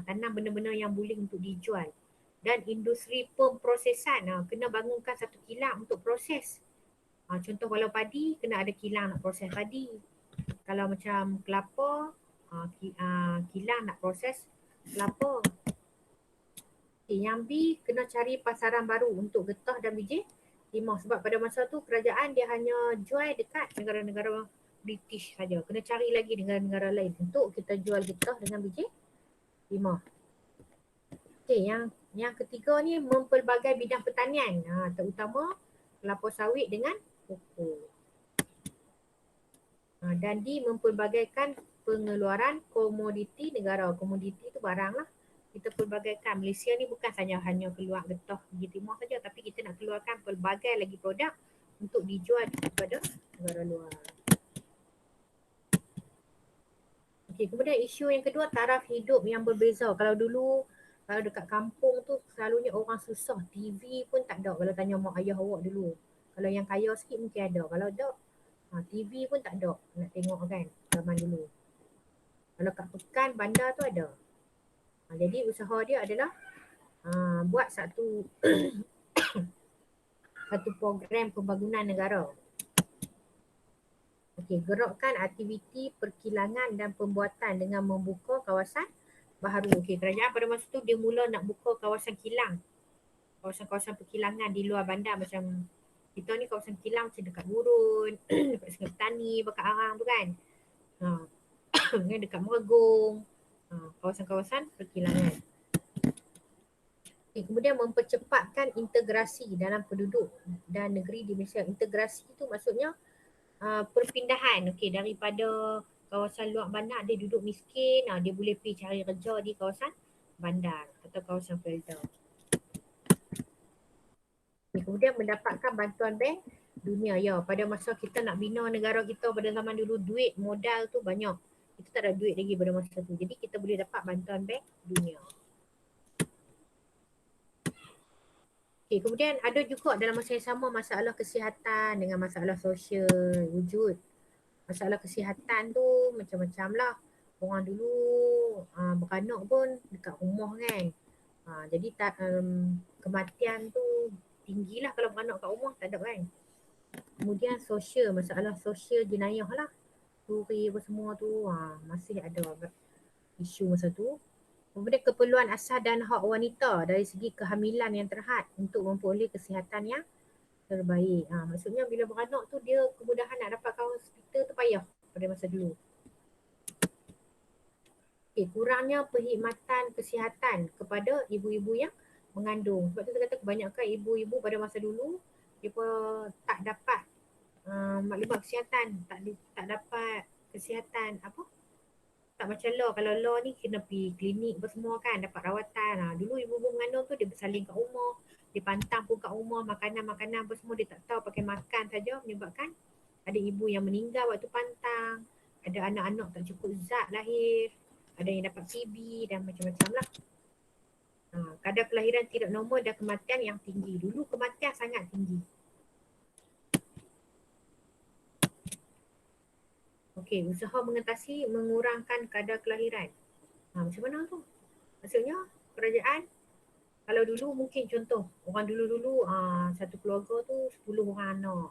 tanam benda-benda yang boleh untuk dijual. Dan industri pemprosesan, kena bangunkan satu kilang untuk proses. Contoh kalau padi, kena ada kilang nak proses padi. Kalau macam kelapa, kilang nak proses kelapa. Okay, yang B, kena cari pasaran baru untuk getah dan biji timah. Sebab pada masa tu kerajaan dia hanya jual dekat negara-negara British saja. Kena cari lagi negara-negara lain untuk kita jual getah dengan biji timah. Okay, yang ketiga ni mempelbagai bidang pertanian, terutama kelapa sawit dengan koko. Dan D, mempelbagaikan pengeluaran komoditi negara. Komoditi tu barang lah. Kita pelbagaikan. Malaysia ni bukan saja hanya keluar getah biji timah saja, tapi kita nak keluarkan pelbagai lagi produk untuk dijual kepada negara luar. Okay, kemudian isu yang kedua, taraf hidup yang berbeza. Kalau dulu kalau dekat kampung tu selalunya orang susah, TV pun tak ada. Kalau tanya mak ayah awak dulu, kalau yang kaya sikit mungkin ada. Kalau tak, TV pun tak ada nak tengok kan zaman dulu. Kalau kat pekan, bandar tu ada. Jadi usaha dia adalah buat satu satu program pembangunan negara. Okey, gerakkan aktiviti perkilangan dan pembuatan dengan membuka kawasan baharu. Okey, kerajaan pada masa tu dia mula nak buka kawasan kilang. Kawasan-kawasan perkilangan di luar bandar macam kita ni kawasan kilang macam dekat Gurun, dekat Sungai Petani, Bakar Arang tu kan. Dekat Meregong. Kawasan-kawasan perkilangan. Okay, kemudian mempercepatkan integrasi dalam penduduk dan negeri di Malaysia. Integrasi tu maksudnya perpindahan daripada kawasan luar bandar dia duduk miskin, dia boleh pergi cari kerja di kawasan bandar atau kawasan felda. Kemudian mendapatkan bantuan bank dunia. Ya, pada masa kita nak bina negara kita pada zaman dulu, duit modal tu banyak. Kita tak ada duit lagi pada masa tu. Jadi kita boleh dapat bantuan bank dunia. Okay, kemudian ada juga dalam masa yang sama masalah kesihatan dengan masalah sosial wujud. Masalah kesihatan tu macam-macam lah. Orang dulu beranak pun dekat rumah kan. Jadi kematian tu tinggilah kalau beranak kat rumah, tak ada kan. Kemudian sosial, masalah sosial jenayah lah. Curi apa semua tu masih ada isu masa tu. Kemudian keperluan asas dan hak wanita dari segi kehamilan yang terhad untuk memperoleh kesihatan yang terbaik. Maksudnya bila beranak tu dia kemudahan nak dapatkan hospital tu payah pada masa dulu. Okay, kurangnya perkhidmatan kesihatan kepada ibu-ibu yang mengandung. Sebab tu saya kata kebanyakan ibu-ibu pada masa dulu dia pun tak dapat maklumat kesihatan, tak dapat kesihatan tak macam law. Kalau law ni kena pergi klinik apa semua kan, dapat rawatan. Dulu ibu-ibu mengandung tu dia bersalin kat rumah, dia pantang pun kat rumah, makanan-makanan apa semua dia tak tahu, pakai makan saja, menyebabkan ada ibu yang meninggal waktu pantang, ada anak-anak tak cukup zat lahir, ada yang dapat TB dan macam-macam lah. Kadar kelahiran tidak normal dan kematian yang tinggi. Dulu kematian sangat tinggi. Okey, usaha mengatasi mengurangkan kadar kelahiran. Macam mana tu? Maksudnya kerajaan kalau dulu mungkin contoh orang dulu-dulu satu keluarga tu 10 orang anak.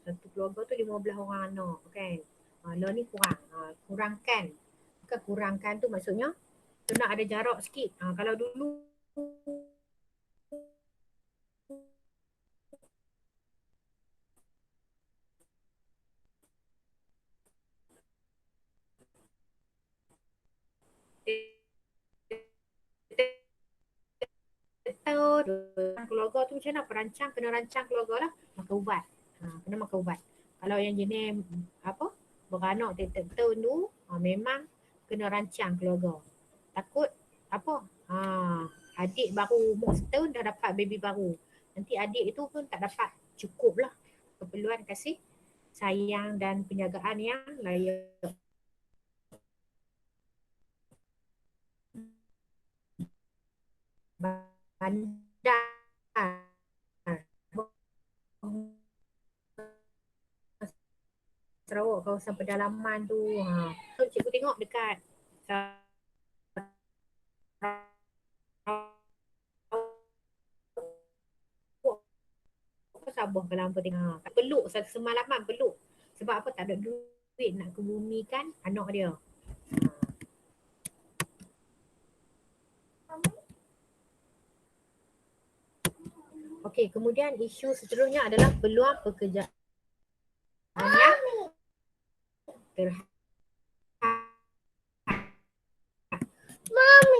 Satu keluarga tu 15 orang anak kan. Lah ni kurangkan. Bukan kurangkan tu maksudnya tu nak ada jarak sikit. Kalau dulu keluarga tu macam mana kena rancang keluarga lah, makan ubat. Kena makan ubat. Kalau yang jenis beranak tiap tahun tu memang kena rancang keluarga. Takut adik baru umur setahun dah dapat baby baru. Nanti adik itu pun tak dapat cukup lah keperluan kasih sayang dan penjagaan yang layak. Bandar Sarawak kawasan pedalaman tu. Cikgu tengok dekat Sabah kalau hampa tengok. Peluk satu semalaman peluk. Sebab apa, tak ada duit nak kebumikan anak dia. Okey, kemudian isu seterusnya adalah peluang pekerjaan yang terhad.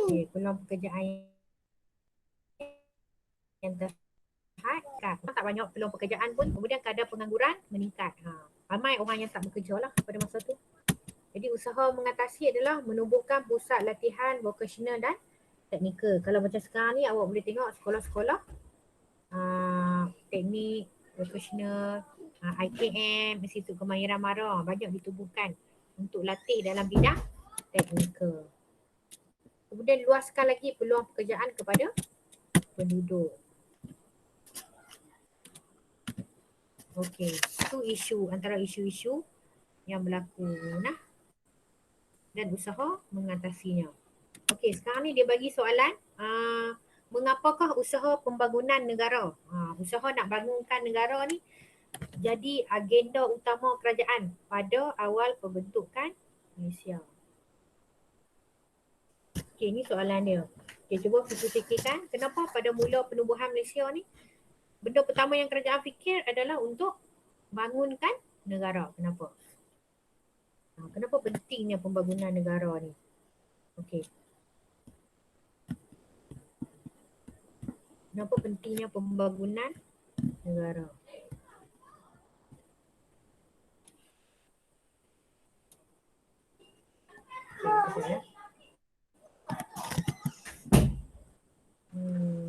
Okay, peluang pekerjaan yang terhad. Tak banyak peluang pekerjaan pun, kemudian kadar pengangguran meningkat. Ramai orang yang tak bekerja lah pada masa tu. Jadi usaha mengatasi adalah menumbuhkan pusat latihan vokasional dan teknikal. Kalau macam sekarang ni awak boleh tengok sekolah-sekolah teknik, vokasional, IKM, Institut Kemahiran Mara banyak ditubuhkan untuk latih dalam bidang teknikal. Kemudian luaskan lagi peluang pekerjaan kepada penduduk. Okey, itu antara isu-isu yang berlaku dan usaha mengatasinya. Okey, sekarang ni dia bagi soalan, mengapakah usaha pembangunan negara? Usaha nak bangunkan negara ni jadi agenda utama kerajaan pada awal pembentukan Malaysia. Okey, ni soalan dia. Okey, cuba fikir-fikirkan kenapa pada mula penubuhan Malaysia ni benda pertama yang kerajaan fikir adalah untuk bangunkan negara. Kenapa? Kenapa pentingnya pembangunan negara ni? Okey. Kenapa pentingnya pembangunan negara?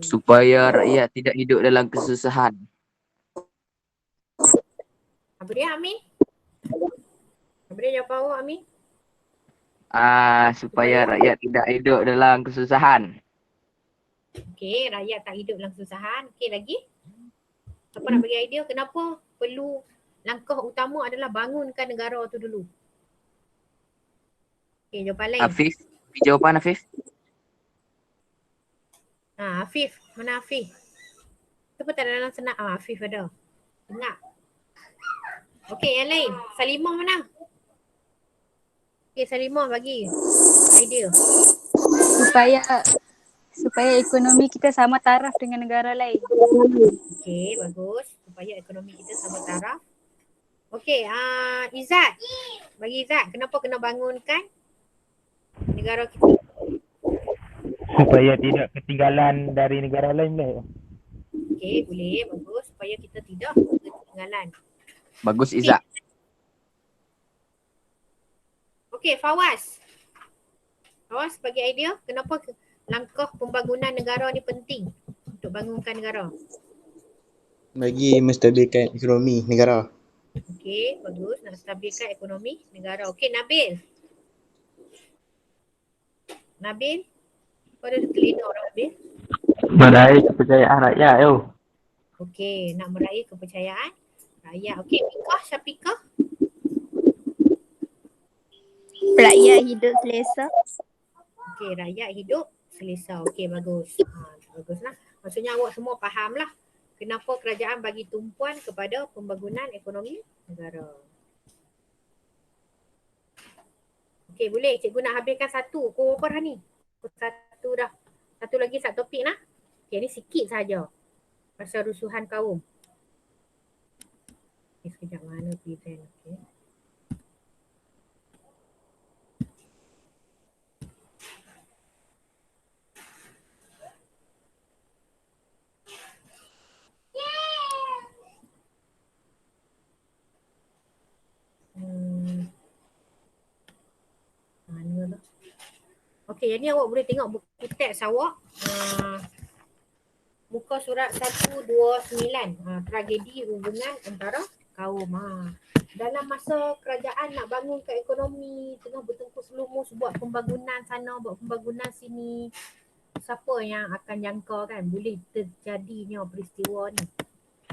Supaya rakyat tidak hidup dalam kesusahan. Apa dia, Amin? Apa dia jawab awak, Amin? Supaya rakyat tidak hidup dalam kesusahan. Okey, rakyat tak hidup dalam kesusahan. Okey, lagi? Siapa nak bagi idea kenapa perlu langkah utama adalah bangunkan negara tu dulu? Okey, jawapan lain. Afif, jawapan Afif. Afif, mana Afif? Kenapa tak ada dalam senang? Afif ada. Dengar. Okey, yang lain. Salimah mana? Okey, Salimah bagi idea. Supaya ekonomi kita sama taraf dengan negara lain. Okey, bagus. Supaya ekonomi kita sama taraf. Okey, Izzat. Bagi Izzat, kenapa kena bangunkan negara kita? Supaya tidak ketinggalan dari negara lain lah. Okey, boleh. Bagus. Supaya kita tidak ketinggalan. Bagus Izzat. Okey, Fawaz. Fawaz bagi idea kenapa langkah pembangunan negara ni penting untuk bangunkan negara? Bagi menstabilkan ekonomi negara. Okey, bagus. Nak stabilkan ekonomi negara. Okey, Nabil. Nabil? Kau ada kelina orang, Nabil? Meraih kepercayaan rakyat tu. Okey, nak meraih kepercayaan rakyat. Okey, Mikah, Syafiqah. Rakyat hidup selesa. Okey, rakyat hidup selesa. Okey, bagus. Baguslah. Maksudnya awak semua faham lah kenapa kerajaan bagi tumpuan kepada pembangunan ekonomi negara. Okey, boleh. Cikgu nak habiskan satu. Pukul berapa dah ni? Pukul satu dah. Satu lagi satu topik lah. Okey, ni sikit saja. Pasal rusuhan kaum. Okay, sekejap mana present. Okey. Mana lah. Okey, yang ni awak boleh tengok buku teks awak. Muka surat 129. Tragedi hubungan antara kaum. Dalam masa kerajaan nak bangunkan ekonomi, tengah bertempur selumus buat pembangunan sana, buat pembangunan sini. Siapa yang akan jangka kan boleh terjadinya peristiwa ni.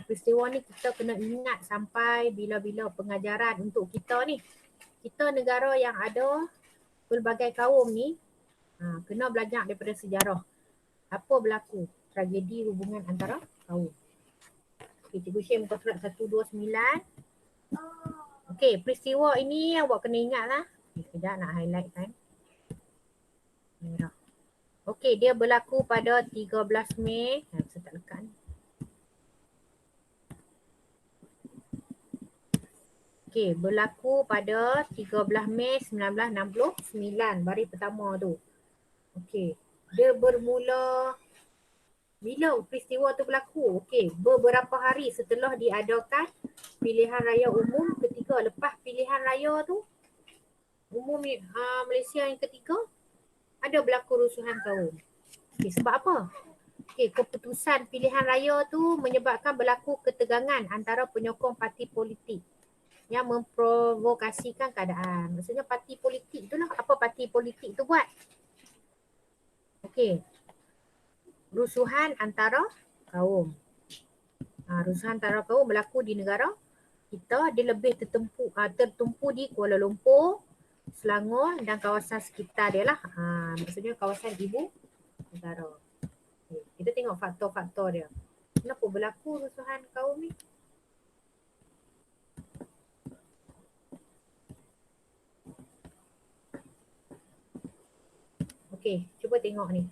Peristiwa ni kita kena ingat sampai bila-bila pengajaran untuk kita ni. Kita negara yang ada pelbagai kaum ni, kena belajar daripada sejarah. Apa berlaku? Tragedi hubungan antara kaum. Okay, cikgu share muka surat 129. Okay, peristiwa ini awak kena ingat lah. Sekejap nak highlight kan. Merah. Okay, dia berlaku pada 13 Mei. Saya tak lekat ni. Okay, berlaku pada 13 Mei 1969. Baris pertama tu. Okay, dia bermula bila peristiwa tu berlaku? Okey, beberapa hari setelah diadakan pilihan raya umum ketiga. Lepas pilihan raya tu, umum Malaysia yang ketiga, ada berlaku rusuhan kaum. Okey, sebab apa? Okey, keputusan pilihan raya tu menyebabkan berlaku ketegangan antara penyokong parti politik yang memprovokasikan keadaan. Maksudnya parti politik tu lah. Apa parti politik tu buat? Okey. Rusuhan antara kaum. Rusuhan antara kaum berlaku di negara kita. Dia lebih tertumpu di Kuala Lumpur, Selangor dan kawasan sekitar dia lah. Maksudnya kawasan ibu negara. Kita tengok faktor-faktor dia. Kenapa berlaku rusuhan kaum ni? Okey, cuba tengok ni.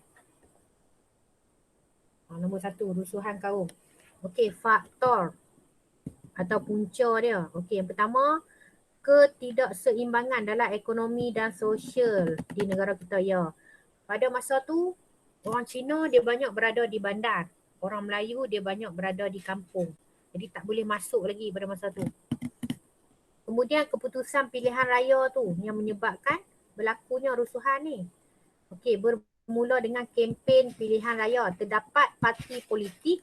Nombor 1, rusuhan kaum. Okey, faktor atau punca dia. Okey, yang pertama, ketidakseimbangan dalam ekonomi dan sosial di negara kita, ya. Pada masa tu, orang Cina dia banyak berada di bandar. Orang Melayu dia banyak berada di kampung. Jadi tak boleh masuk lagi pada masa tu. Kemudian keputusan pilihan raya tu yang menyebabkan berlakunya rusuhan ni. Okey, bermula dengan kempen pilihan raya. Terdapat parti politik,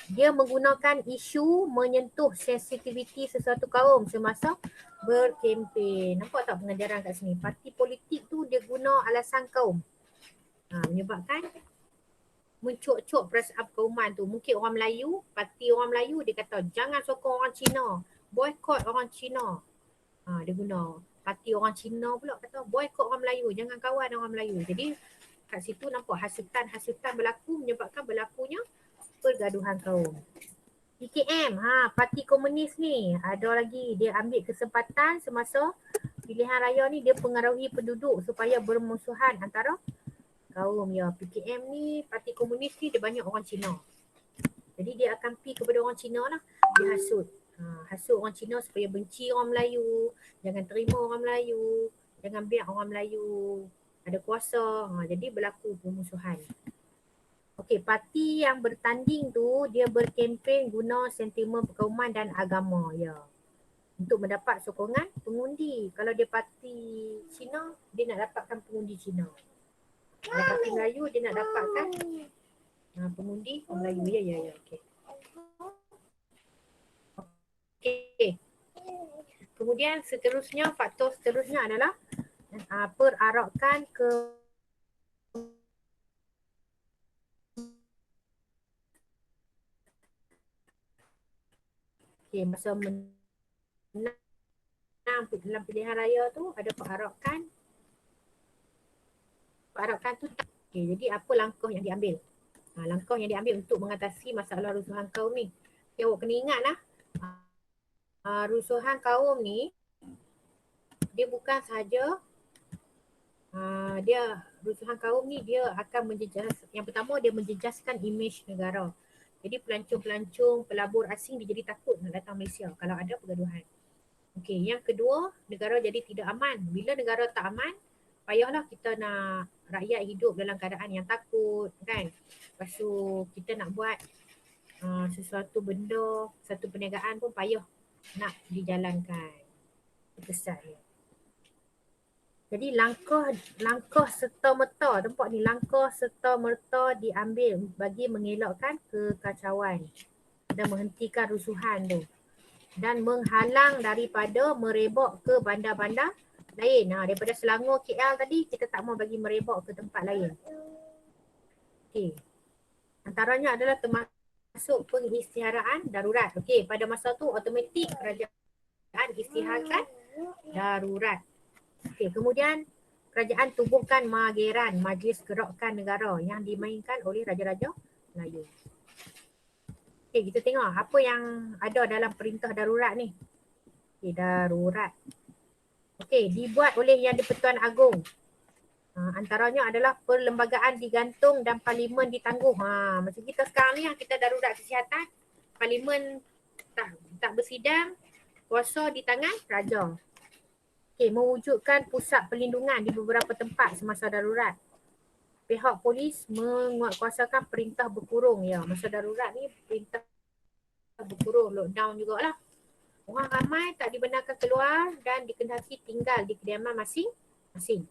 dia menggunakan isu menyentuh sensitiviti sesuatu kaum semasa berkempen. Nampak tak pengajaran kat sini? Parti politik tu dia guna alasan kaum. Menyebabkan mencok-cok perasaan kauman tu. Mungkin orang Melayu, parti orang Melayu dia kata jangan sokong orang Cina, boykot orang Cina. Dia guna. Parti orang Cina pula kata boykot orang Melayu, jangan kawan orang Melayu. Jadi kat situ nampak hasutan berlaku menyebabkan berlakunya pergaduhan kaum. PKM, Parti Komunis ni ada lagi, dia ambil kesempatan semasa pilihan raya ni, dia pengaruhi penduduk supaya bermusuhan antara kaum, ya. PKM ni, Parti Komunis ni dia banyak orang Cina. Jadi dia akan pergi kepada orang Cina lah, dia hasut. Hasut orang Cina supaya benci orang Melayu, jangan terima orang Melayu, jangan biar orang Melayu ada kuasa. Jadi berlaku permusuhan. Okey, parti yang bertanding tu dia berkempen guna sentimen perkauman dan agama, ya. Untuk mendapat sokongan pengundi. Kalau dia parti Cina, dia nak dapatkan pengundi Cina. Kalau parti Melayu, dia nak dapatkan pengundi orang Melayu. Ya. Okey. Okey. Kemudian seterusnya, faktor seterusnya adalah perarakan ke masa menang dalam pilihan raya tu ada perarakan tu. Jadi apa langkah yang diambil? Langkah yang diambil untuk mengatasi masalah rusuhan kaum ni. Awak kena ingat lah, rusuhan kaum ni dia bukan sahaja rusuhan kaum ni dia akan yang pertama dia menjejaskan imej negara. Jadi pelancong-pelancong, pelabur asing dia jadi takut nak datang Malaysia kalau ada pergaduhan. Okey, yang kedua, negara jadi tidak aman. Bila negara tak aman, payahlah kita nak rakyat hidup dalam keadaan yang takut, kan. Lepas tu kita nak buat sesuatu benda, satu perniagaan pun payah nak dijalankan. Kesal. Jadi langkah serta-merta, nampak ni, langkah serta-merta diambil bagi mengelakkan kekacauan dan menghentikan rusuhan tu dan menghalang daripada merebak ke bandar-bandar lain. Daripada Selangor, KL tadi kita tak mau bagi merebak ke tempat lain. Okey. Antaranya adalah termasuk pengisytiharaan darurat. Okey, pada masa tu automatik kerajaan isytiharkan darurat. Okey, kemudian kerajaan tubuhkan Mageran, Majlis Gerakan Negara yang dimainkan oleh Raja-Raja Melayu. Okey, kita tengok apa yang ada dalam perintah darurat ni. Okey, darurat. Okey, dibuat oleh Yang di-Pertuan Agong. Antaranya adalah perlembagaan digantung dan parlimen ditangguh. Macam kita sekarang ni, kita darurat kesihatan, parlimen tak bersidang, kuasa di tangan raja. Okey, mewujudkan pusat perlindungan di beberapa tempat semasa darurat. Pihak polis menguatkuasakan perintah berkurung, ya. Masa darurat ni perintah berkurung, lockdown jugalah. Orang ramai tak dibenarkan keluar dan dikendaki tinggal di kediaman masing-masing.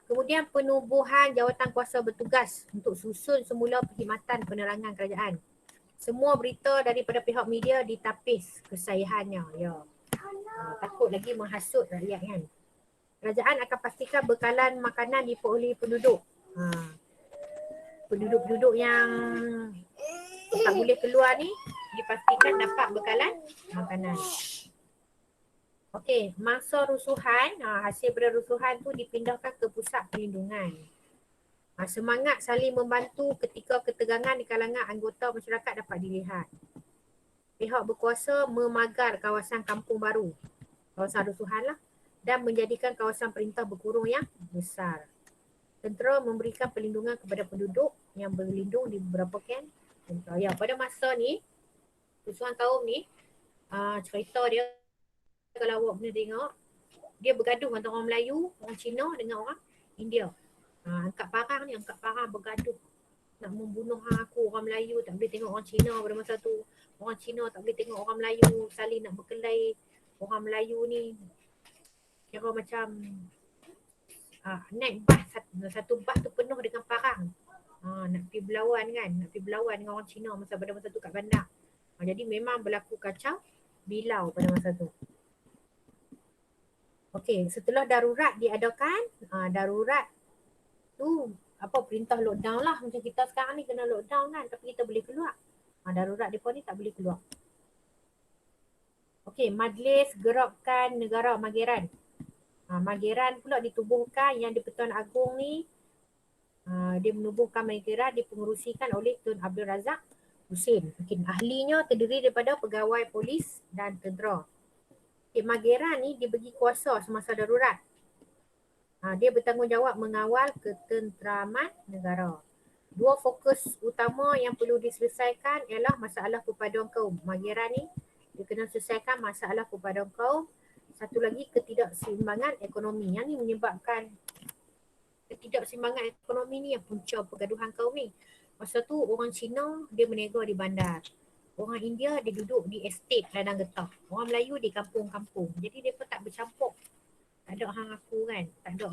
Kemudian penubuhan jawatan kuasa bertugas untuk susun semula perkhidmatan penerangan kerajaan. Semua berita daripada pihak media ditapis kesahihannya, ya. Takut lagi menghasut rakyat, kan. Kerajaan akan pastikan bekalan makanan diperoleh penduduk. Penduduk-penduduk yang tak boleh keluar ni dipastikan dapat bekalan makanan. Okey, masa rusuhan, hasil daripada rusuhan tu dipindahkan ke pusat perlindungan. Semangat saling membantu ketika ketegangan di kalangan anggota masyarakat dapat dilihat. Pihak berkuasa memagar kawasan kampung baru, kawasan rusuhan lah, dan menjadikan kawasan perintah berkurung yang besar. Tentera memberikan perlindungan kepada penduduk yang berlindung di beberapa kamp tentera. Ya, pada masa ni, kerusuhan kaum ni, cerita dia kalau awak pernah tengok, dia bergaduh antara orang Melayu, orang Cina dengan orang India. Angkat parang ni, angkat parang bergaduh. Nak membunuh aku, orang Melayu tak boleh tengok orang Cina pada masa tu. Orang Cina tak boleh tengok orang Melayu, saling nak berkelahi. Orang Melayu ni kira macam naik bas, satu bas tu penuh dengan parang. Nak pergi berlawan kan, nak pergi berlawan dengan orang Cina pada masa tu kat bandar. Jadi memang berlaku kacau bilau pada masa tu. Okey, setelah darurat diadakan, darurat tu perintah lockdown lah. Macam kita sekarang ni kena lockdown kan, tapi kita boleh keluar. Darurat mereka ni tak boleh keluar. Okey, Majlis Gerakan Negara Mageran. Mageran pula ditubuhkan, yang di-Pertuan Agong ni dia menubuhkan Mageran dipengerusikan oleh Tun Abdul Razak Husin. Mungkin ahlinya terdiri daripada pegawai polis dan tentera. Mageran ni dibagi kuasa semasa darurat. Dia bertanggungjawab mengawal ketenteraman negara. Dua fokus utama yang perlu diselesaikan ialah masalah perpaduan kaum. Mageran ni dia kena selesaikan masalah perpaduan kaum. Satu lagi ketidakseimbangan ekonomi. Yang ni menyebabkan ketidakseimbangan ekonomi ni yang punca pergaduhan kaum ni. Masa tu orang Cina dia berniaga di bandar. Orang India dia duduk di estate ladang getah. Orang Melayu di kampung-kampung. Jadi mereka tak bercampur. Tak ada hang aku kan. Tak ada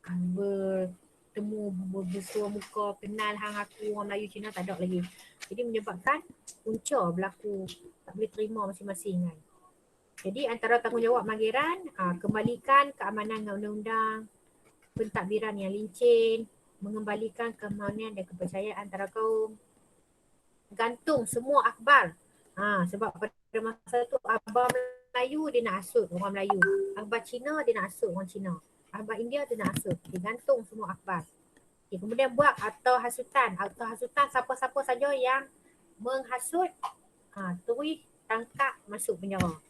bertemu, bersua muka, kenal hang aku, orang Melayu Cina tak ada lagi. Jadi menyebabkan punca berlaku tak boleh terima masing-masing kan. Jadi antara tanggungjawab Mageran, kembalikan keamanan dengan undang-undang, pentadbiran yang licin, mengembalikan keamanan dan kepercayaan antara kaum, gantung semua akhbar. Sebab pada masa tu akhbar Melayu dia nak asut orang Melayu, akhbar Cina dia nak asut orang Cina, akhbar India dia nak asut. Dia gantung semua akhbar. Kemudian buat akta hasutan. Akta hasutan siapa-siapa saja yang menghasut, terus tangkap masuk penjara.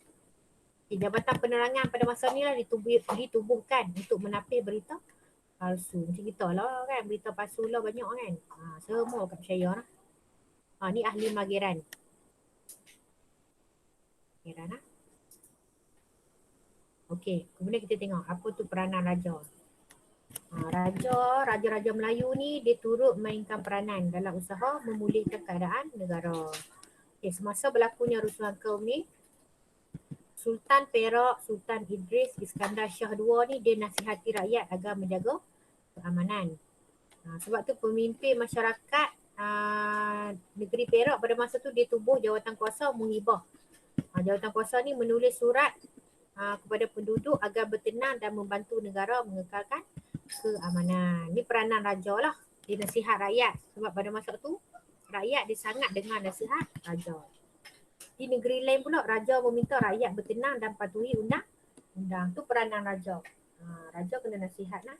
Jabatan Penerangan pada masa ni lah ditubuhkan untuk menapis berita palsu. Macam kita lah kan, berita palsu lah banyak kan. Semua kat percaya lah. Ni ahli Mageran. Mageran lah. Okey, kemudian kita tengok apa tu peranan raja. Raja-raja Melayu ni dia turut mainkan peranan dalam usaha memulihkan keadaan negara. Semasa berlakunya rusuhan kaum ni, Sultan Perak, Sultan Idris Iskandar Shah II ni dia nasihati rakyat agar menjaga keamanan. Sebab tu pemimpin masyarakat negeri Perak pada masa tu dia tubuh jawatan kuasa menghibah. Jawatan kuasa ni menulis surat kepada penduduk agar bertenang dan membantu negara mengekalkan keamanan. Ni peranan raja lah. Dia nasihat rakyat. Sebab pada masa tu rakyat dia sangat dengar nasihat raja. Di negeri lain pula raja meminta rakyat bertenang dan patuhi undang-undang. Tu peranan raja. Raja kena nasihat lah.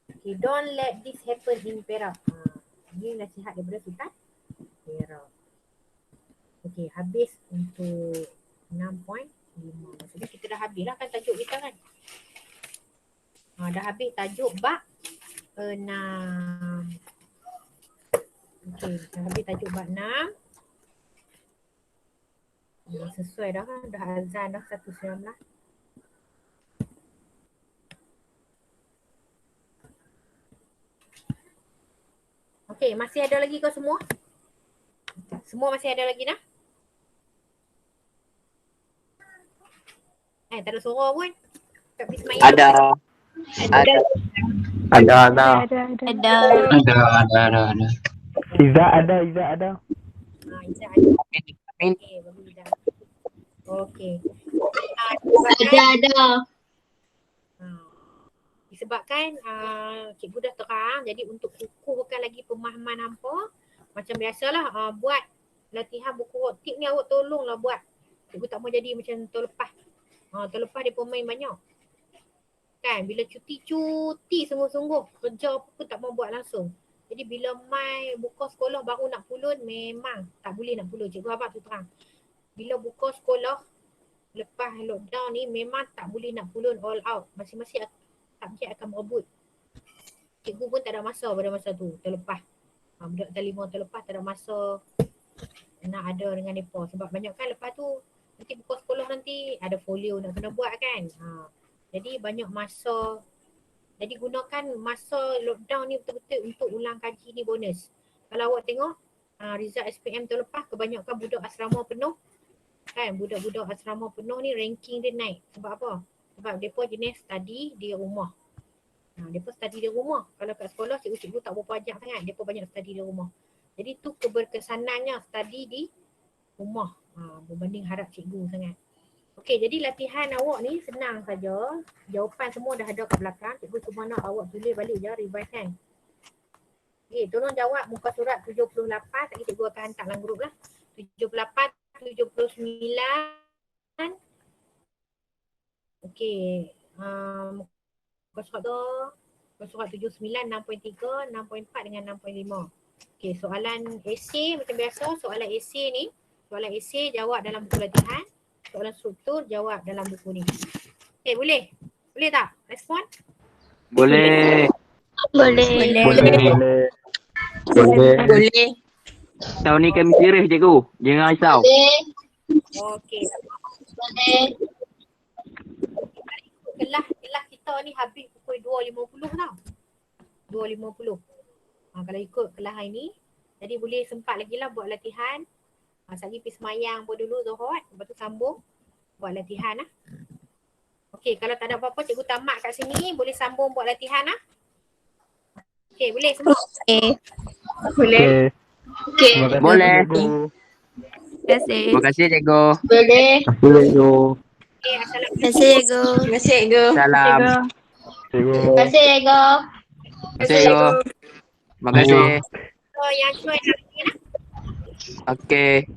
Okay, don't let this happen in Perak. Ini nasihat daripada Sultan Perak. Okay, habis untuk 6.5. Maksudnya kita dah habis lah kan tajuk kita kan. Dah habis tajuk bab 6. Okay, dah habis tajuk bab 6. Sesuai dah kan, dah azan dah 1.19. Okey, masih ada lagi kau semua? Semua masih ada lagi dah? Tak ada suara pun. Tak pergi semayang. Ada. Izzat ada. Izzat ada. Amin. Okey, bagus Izzat. Okey. Ada. Disebabkan cikgu dah terang, jadi untuk kukuhkan lagi pemahaman hampa, macam biasalah buat latihan buku worktip ni awak tolonglah buat. Cikgu tak mau jadi macam tahun lepas. Tahun lepas dia pemain banyak. Kan bila cuti sungguh-sungguh, kerja pun tak mau buat langsung. Jadi bila mai buka sekolah baru nak pulun, memang tak boleh nak pulun. Cikgu abang tu terang. Bila buka sekolah, lepas lockdown ni memang tak boleh nak pulun all out. Masing-masing subjek akan berebut. Cikgu pun tak ada masa pada masa tu, terlepas. Budak terlima terlepas tak ada masa nak ada dengan mereka. Sebab banyak kan lepas tu nanti buka sekolah nanti ada folio nak kena buat kan. Jadi banyak masa. Jadi gunakan masa lockdown ni betul-betul untuk ulang kaji ni bonus. Kalau awak tengok result SPM terlepas kebanyakan budak asrama penuh. Kan budak-budak asrama penuh ni ranking dia naik. Sebab apa? Sebab mereka jenis study di rumah. Mereka study di rumah. Kalau kat sekolah cikgu-cikgu tak berapa ajar sangat. Mereka banyak study di rumah. Jadi tu keberkesanannya study di rumah. Berbanding harap cikgu sangat. Okey, jadi latihan awak ni senang saja. Jawapan semua dah ada kat belakang. Cikgu cuma nak awak tulis balik je, revise kan. Okey, tolong jawab muka surat 78. Lagi cikgu akan hantar dalam grup lah. 78, 79. Okey. Muka surat tu. Muka surat 79, 6.3, 6.4 dengan 6.5. Okey, soalan esei macam biasa. Soalan esei ni. Soalan esei jawab dalam buku latihan. Soalan struktur jawab dalam buku ni. Okey, boleh? Boleh tak? Respon? Boleh. Boleh. Tahun ni kami serius cikgu. Jangan risau. Okey. Kelas kita ni habis pukul 2.50 tau. 2.50. Kalau ikut kelas hari ni. Jadi boleh sempat lagi lah buat latihan. Sekali pergi semayang pun dulu Zuhur. Lepas tu sambung buat latihan lah. Okey, kalau tak ada apa-apa cikgu tamat kat sini. Boleh sambung buat latihan lah. Okey, boleh semua? Boleh. Okey. Boleh. Terima kasih. Terima kasih cikgu. Boleh. Okey, assalamualaikum. Terima kasih cikgu. Salam. Terima kasih cikgu. Terima kasih cikgu. Terima kasih. So, yang join hari ni lah. Okey.